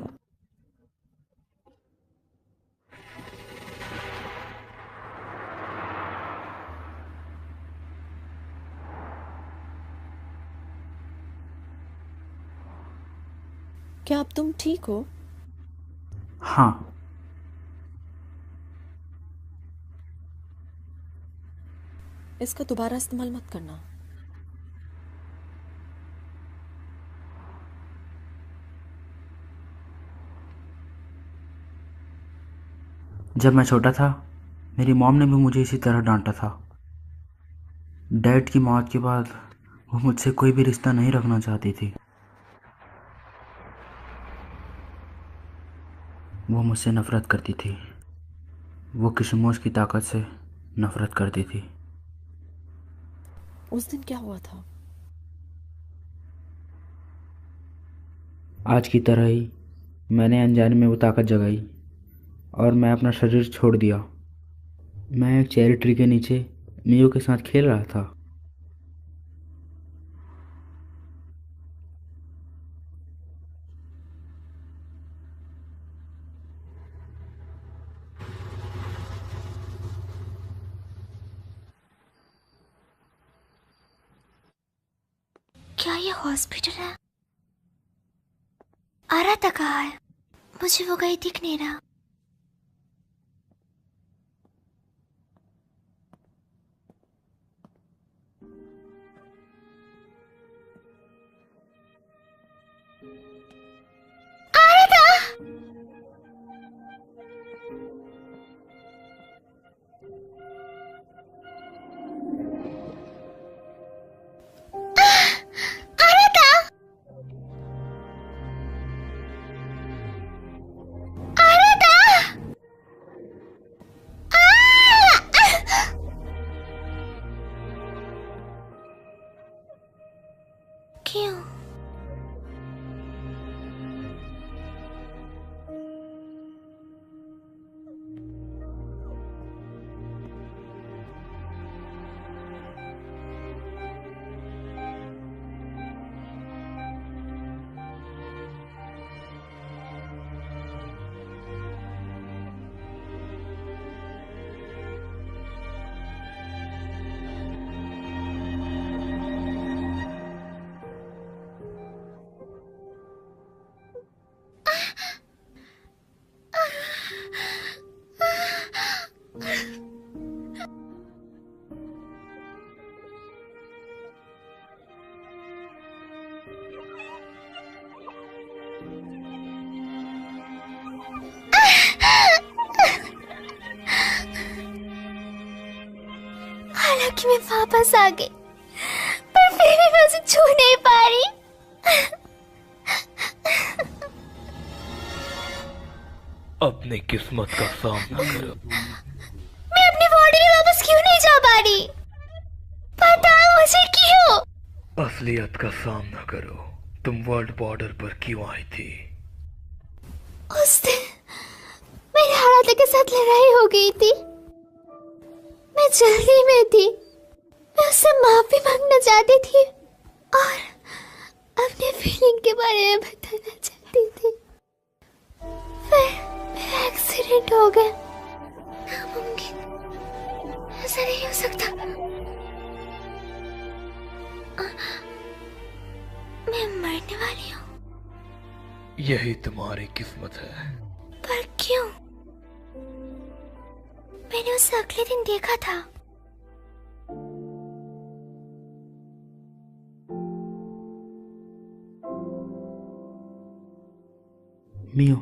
Speaker 7: क्या अब तुम ठीक हो?
Speaker 4: हाँ।
Speaker 7: इसका दोबारा इस्तेमाल मत करना।
Speaker 4: जब मैं छोटा था मेरी मॉम ने भी मुझे इसी तरह डांटा था। डैड की मौत के बाद वो मुझसे कोई भी रिश्ता नहीं रखना चाहती थी। वो मुझसे नफरत करती थी। वो किशमोश की ताकत से नफरत करती थी।
Speaker 7: उस दिन क्या हुआ था?
Speaker 4: आज की तरह ही मैंने अनजाने में वो ताकत जगाई और मैं अपना शरीर छोड़ दिया। मैं एक चेरी ट्री के नीचे मियो के साथ खेल रहा था।
Speaker 1: क्या ये हॉस्पिटल है? आराता कहाँ है? मुझे वो कहीं दिख नहीं रहा। क्यों? हालांकि मैं वापस आ गई, पर फिर भी मैं उसे छू नहीं पा रही।
Speaker 11: अपनी किस्मत का सामना करो।
Speaker 1: मैं अपनी बॉडी में वापस क्यों नहीं जा पा रही? बताओ मुझे क्यों?
Speaker 11: असलियत का सामना करो। तुम वर्ल्ड बॉर्डर पर क्यों आई थी?
Speaker 1: उस दिन मेरे हालात के साथ लड़ाई हो गई थी। मैं जल्दी में थी। मैं उससे माफी मांगना चाहती थी और अपने फीलिंग के बारे में बताना चाहती थी। फिर मेरा एक्सीडेंट हो गया। नामुमकिन, ऐसा नहीं हो सकता। मैं मरने वाली हूँ।
Speaker 11: यही तुम्हारी किस्मत है।
Speaker 1: पर क्यों? मैंने उसे अगले दिन देखा था।
Speaker 4: मियो,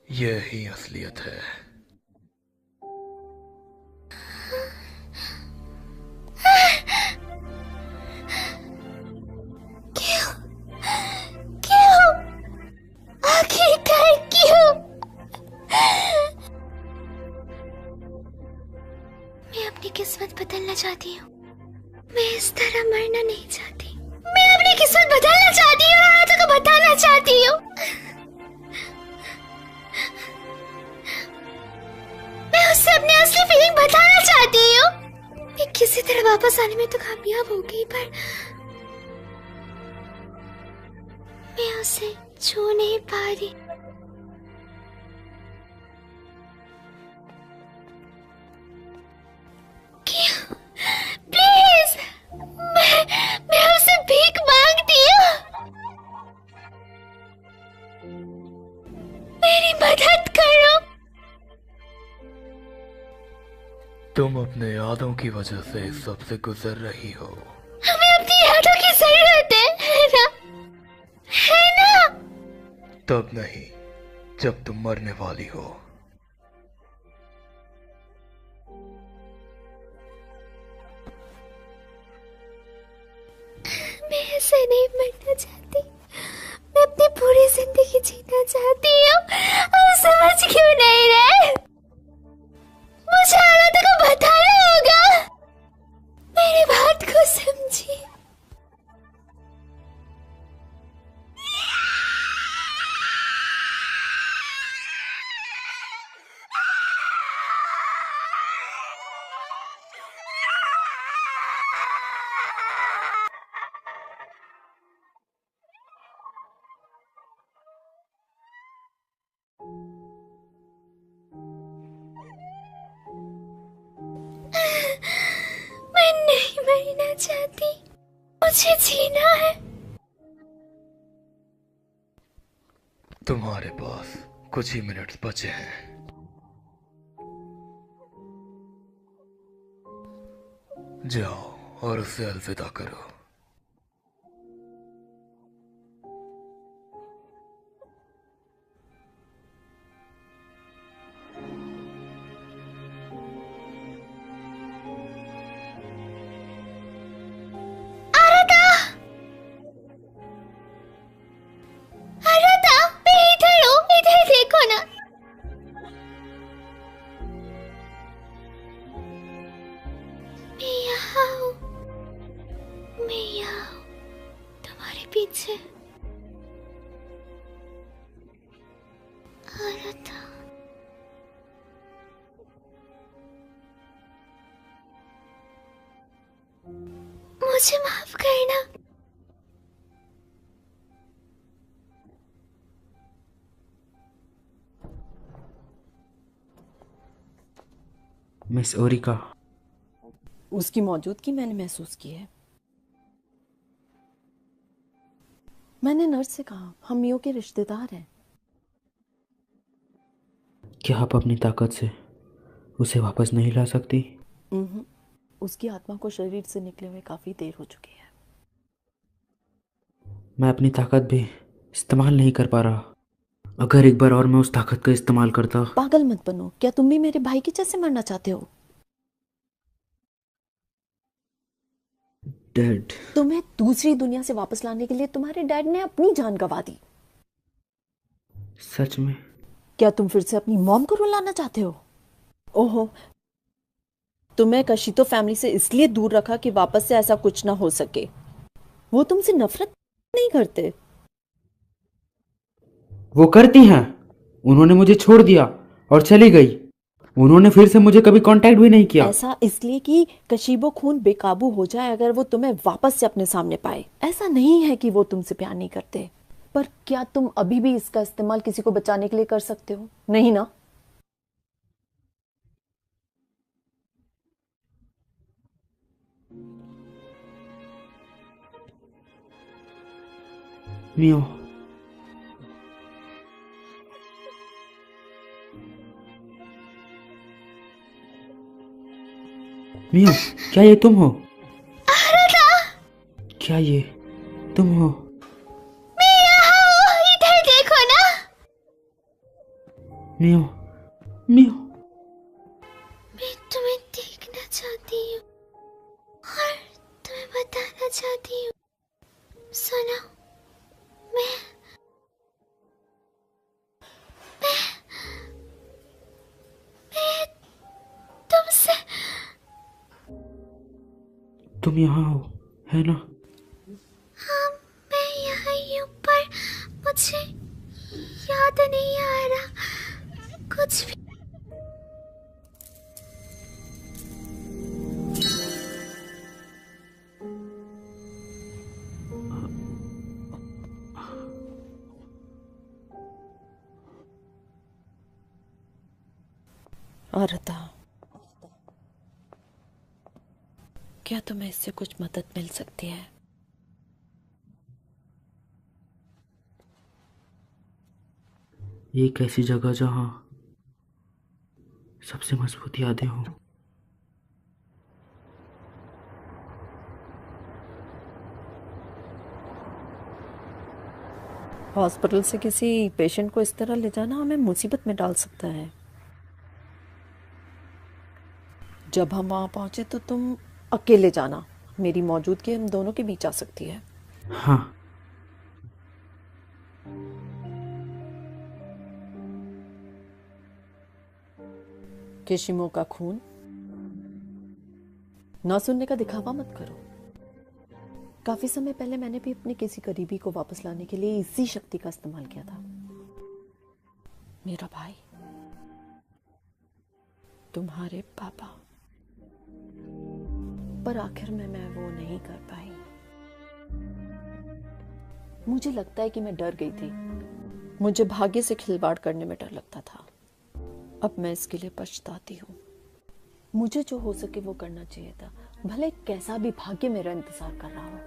Speaker 11: यही असलियत है।
Speaker 1: क्यों? क्यों? आखिरकार क्यों? मैं अपनी किस्मत बदलना चाहती हूँ। मैं इस तरह मरना नहीं चाहती। मैं अपनी किस्मत बदलना चाहती हूँ और हालातों को बताना चाहती हूँ। मैं उससे अपनी असली फीलिंग बताना चाहती हूँ। मैं किसी तरह वापस आने में तो कामयाब हो गई, पर मैं उसे छू नहीं पा रही। क्यों? प्लीज, मैं उसे भीख मांगती हूँ। मेरी मदद करो।
Speaker 11: तुम अपने यादों की वजह से इस सब से गुजर रही हो।
Speaker 1: हमें अपनी यादों की जरूरत है ना? है ना?
Speaker 11: तब नहीं जब तुम मरने वाली हो।
Speaker 1: मैं ऐसे नहीं मरना चाहती। मैं अपनी पूरी जिंदगी जीना चाहती हूँ। आप समझ क्यों नहीं रहे? मुझे हालातों को बताना होगा। मेरी बात को समझिए। मैं नहीं मरना चाहती। मुझे जीना है।
Speaker 11: तुम्हारे पास कुछ ही मिनट्स बचे हैं। जाओ और उसे अलविदा करो।
Speaker 1: देखो ना, मैं यहाँ हूँ। मैं यहाँ हूँ, तुम्हारे पीछे। आराधा, मुझे माफ करना।
Speaker 4: मिस ओरिका,
Speaker 7: उसकी मौजूदगी मैंने महसूस की है। मैंने नर्स से कहा हम मियो के रिश्तेदार हैं।
Speaker 4: क्या आप अपनी ताकत से उसे वापस नहीं ला सकती?
Speaker 7: उसकी आत्मा को शरीर से निकले हुए काफी देर हो चुकी है।
Speaker 4: मैं अपनी ताकत भी इस्तेमाल नहीं कर पा रहा। अगर एक बार और मैं उस ताकत का इस्तेमाल करता।
Speaker 7: पागल मत बनो, क्या तुम भी मेरे भाई की जैसे मरना चाहते हो?
Speaker 4: डैड,
Speaker 7: तुम्हें दूसरी दुनिया से वापस लाने के लिए तुम्हारे डैड ने अपनी जान गंवा दी।
Speaker 4: सच में?
Speaker 7: क्या तुम फिर से अपनी मॉम को रुलाना चाहते हो? ओहो, तुम्हें कशितो फैमिली से इसलिए दूर रखा कि वापस से ऐसा कुछ ना हो सके। वो तुमसे नफरत नहीं करते।
Speaker 4: वो करती हैं। उन्होंने मुझे छोड़ दिया और चली गई। उन्होंने फिर से मुझे कभी कांटेक्ट भी नहीं किया।
Speaker 7: ऐसा इसलिए कि कशीबो खून बेकाबू हो जाए अगर वो तुम्हें वापस से अपने सामने पाए। ऐसा नहीं है कि वो तुमसे प्यार नहीं करते, पर क्या तुम अभी भी इसका इस्तेमाल किसी को बचाने के लिए कर सकते हो? नहीं ना?
Speaker 4: मियो, मियो, क्या ये तुम हो? क्या ये तुम हो?
Speaker 1: मैं यहाँ हूँ, इधर देखो ना।
Speaker 4: मियो, मियो,
Speaker 1: मैं तुम्हें देखना चाहती हूँ और तुम्हें बताना चाहती हूँ। सुनो, मैं तुमसे।
Speaker 4: तुम यहाँ हो, है ना?
Speaker 1: हाँ, मैं यहाँ ही हूँ, पर मुझे याद नहीं आ रहा कुछ भी।
Speaker 7: आरता, क्या तुम्हें इससे कुछ मदद मिल सकती है?
Speaker 4: एक ऐसी जगह जहाँ सबसे मजबूत यादें हो।
Speaker 7: हॉस्पिटल से किसी पेशेंट को इस तरह ले जाना हमें मुसीबत में डाल सकता है। जब हम वहां पहुंचे तो तुम अकेले जाना। मेरी मौजूदगी हम दोनों के बीच आ सकती है।
Speaker 4: हाँ।
Speaker 7: केशिमो का खून ना सुनने का दिखावा मत करो। काफी समय पहले मैंने भी अपने किसी करीबी को वापस लाने के लिए इसी शक्ति का इस्तेमाल किया था। मेरा भाई, तुम्हारे पापा, पर आखिर में मैं वो नहीं कर पाई। मुझे लगता है कि मैं डर गई थी। मुझे भाग्य से खिलवाड़ करने में डर लगता था। अब मैं इसके लिए पछताती हूँ। मुझे जो हो सके वो करना चाहिए था, भले कैसा भी भाग्य मेरा इंतजार कर रहा हो।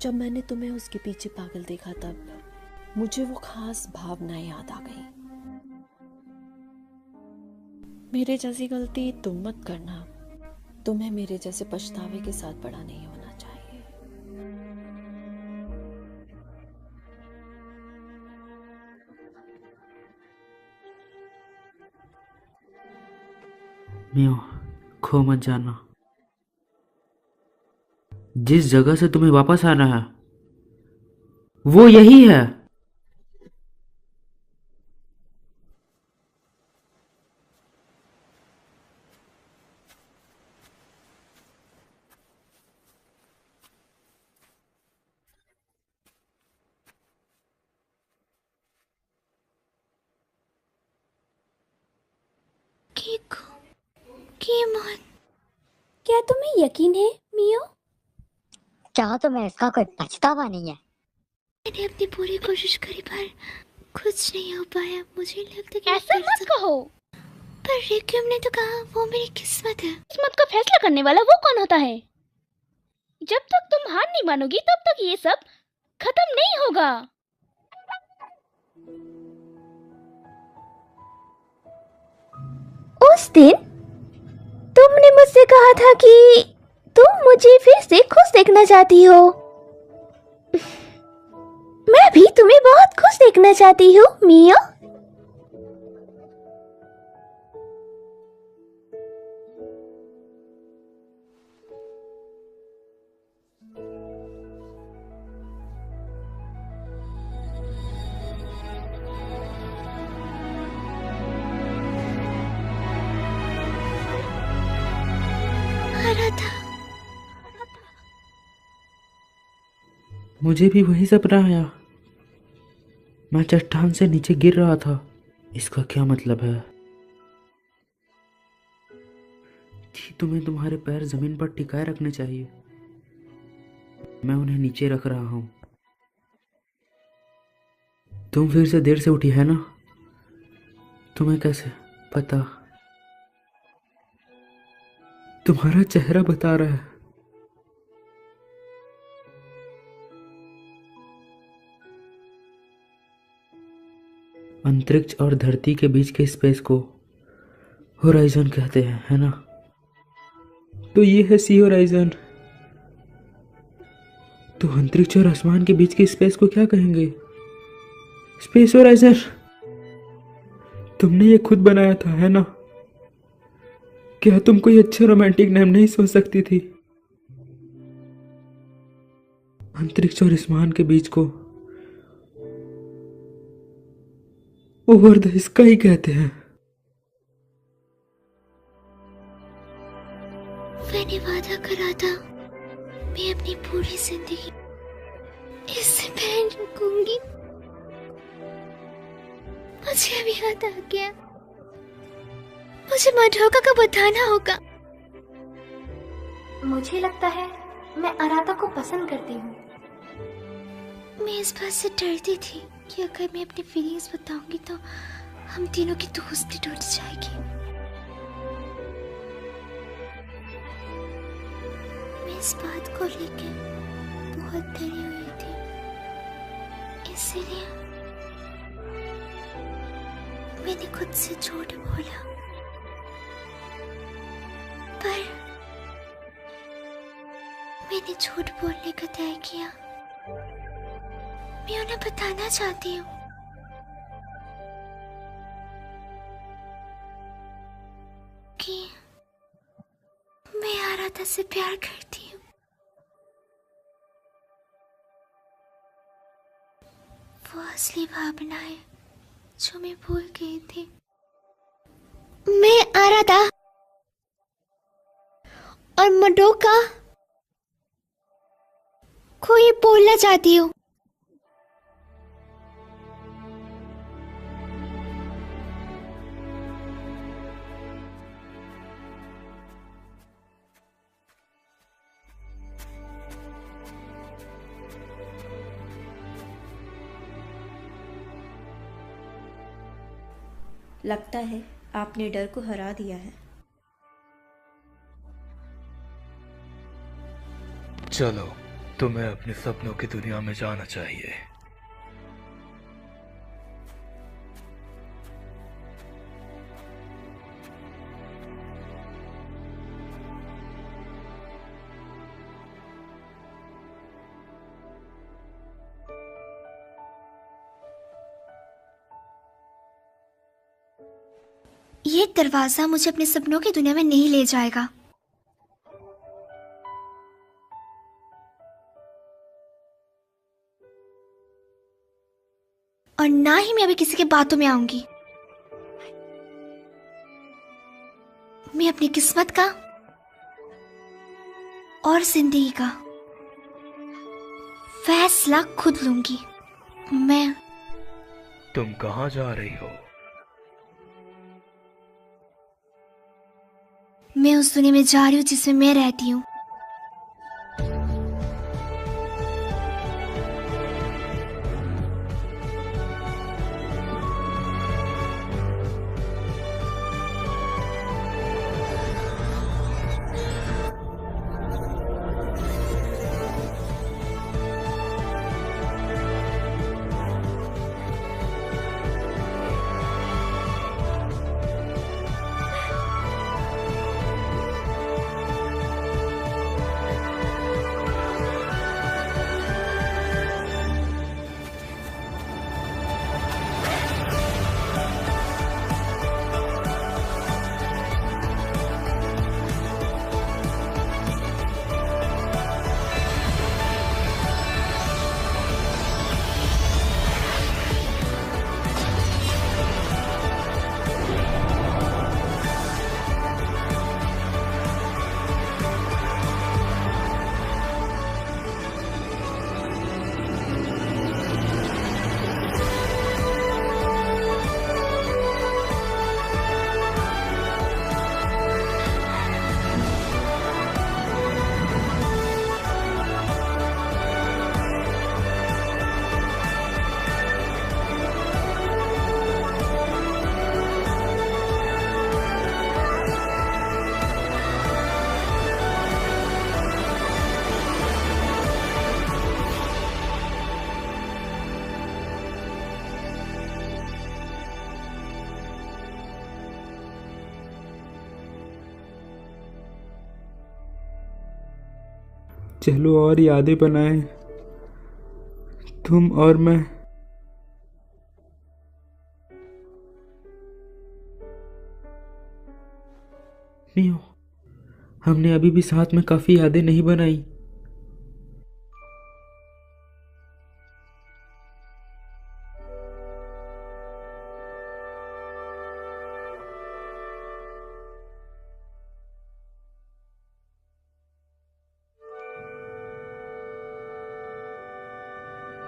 Speaker 7: जब मैंने तुम्हें उसके पीछे पागल देखा तब मुझे वो खास भावनाएं याद आ गई। मेरे जैसी गलती तुम मत करना। तुम्हें मेरे जैसे पछतावे के साथ बड़ा नहीं होना चाहिए।
Speaker 4: मियो, खो मत जाना। जिस जगह से तुम्हें वापस आना है वो यही है।
Speaker 9: क्या तुम्हें यकीन है मियो?
Speaker 8: क्या तुम्हें इसका कोई पछतावा नहीं है?
Speaker 1: मैंने अपनी पूरी कोशिश करी पर कुछ नहीं हो पाया। मुझे लगता है कि
Speaker 9: ऐसा मत कहो।
Speaker 1: पर रिक्यूम ने तो कहा वो मेरी किस्मत है।
Speaker 9: किस्मत का फैसला करने वाला वो कौन होता है? जब तक तुम हार नहीं मानोगी तब तक ये सब खत्म नहीं होगा। उस दिन तुमने मुझसे कहा था कि तुम मुझे फिर से खुश देखना चाहती हो। मैं भी तुम्हें बहुत खुश देखना चाहती हूँ मिया।
Speaker 4: मुझे भी वही सपना आया। मैं चट्टान से नीचे गिर रहा था। इसका क्या मतलब है कि तुम्हें तुम्हारे पैर जमीन पर टिकाए रखने चाहिए। मैं उन्हें नीचे रख रहा हूं। तुम फिर से देर से उठी है ना? तुम्हें कैसे पता? तुम्हारा चेहरा बता रहा है। अंतरिक्ष और धरती के बीच के स्पेस को होराइजन कहते हैं, है ना? तो ये है सी होराइजन। तो अंतरिक्ष और आसमान के बीच के स्पेस को क्या कहेंगे? Space horizon. तुमने ये खुद बनाया था, है ना? क्या तुम कोई अच्छा रोमांटिक नाम नहीं सोच सकती थी? अंतरिक्ष और आसमान के बीच को ओवर द स्काई कहते हैं।
Speaker 1: मैंने वादा करा था मैं अपनी पूरी जिंदगी इससे पहन रखूंगी। मुझे अभी याद आ गया। मुझे मधोका को बताना होगा।
Speaker 6: मुझे लगता है मैं अराता को पसंद करती हूँ।
Speaker 1: मैं इस बात से डरती थी कि अगर मैं अपनी फीलिंग्स बताऊंगी तो हम तीनों की दोस्ती टूट जाएगी। मैं इस बात को लेके बहुत डरी हुई थी, इसलिए मैंने खुद से झूठ बोला। पर मैंने झूठ बोलने का तय किया। मैं उन्हें बताना चाहती हूँ कि मैं आराधा से प्यार करती हूँ। वो असली भावना है जो मैं भूल गई थी। मैं आराधा और मडोका को ये बोलना चाहती हूँ।
Speaker 10: लगता है आपने डर को हरा दिया है।
Speaker 11: चलो, तुम्हें अपने सपनों की दुनिया में जाना चाहिए।
Speaker 1: ये दरवाजा मुझे अपने सपनों की दुनिया में नहीं ले जाएगा। और ना ही मैं अभी किसी की बातों में आऊंगी। मैं अपनी किस्मत का और जिंदगी का फैसला खुद लूंगी।
Speaker 11: तुम कहाँ जा रही हो?
Speaker 1: मैं उस दुनिया में जा रही हूँ जिसमें मैं रहती हूँ।
Speaker 4: चलो और यादें बनाएं, तुम और मैं। मियो, हमने अभी भी साथ में काफी यादें नहीं बनाई।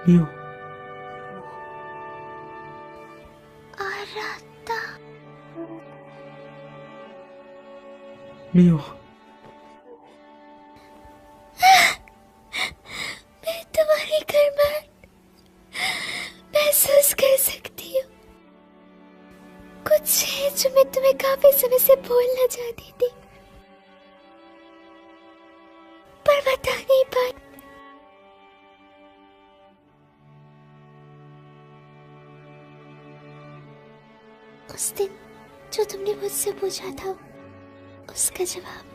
Speaker 4: मियो,
Speaker 1: आराता,
Speaker 4: मियो,
Speaker 1: मैं तुम्हारी गर्माहट महसूस कर सकती हूँ। कुछ है जो मैं तुम्हें काफी समय से बोलना चाहती थी, पर बता नहीं पाई। उस दिन जो तुमने मुझसे पूछा था, उसका जवाब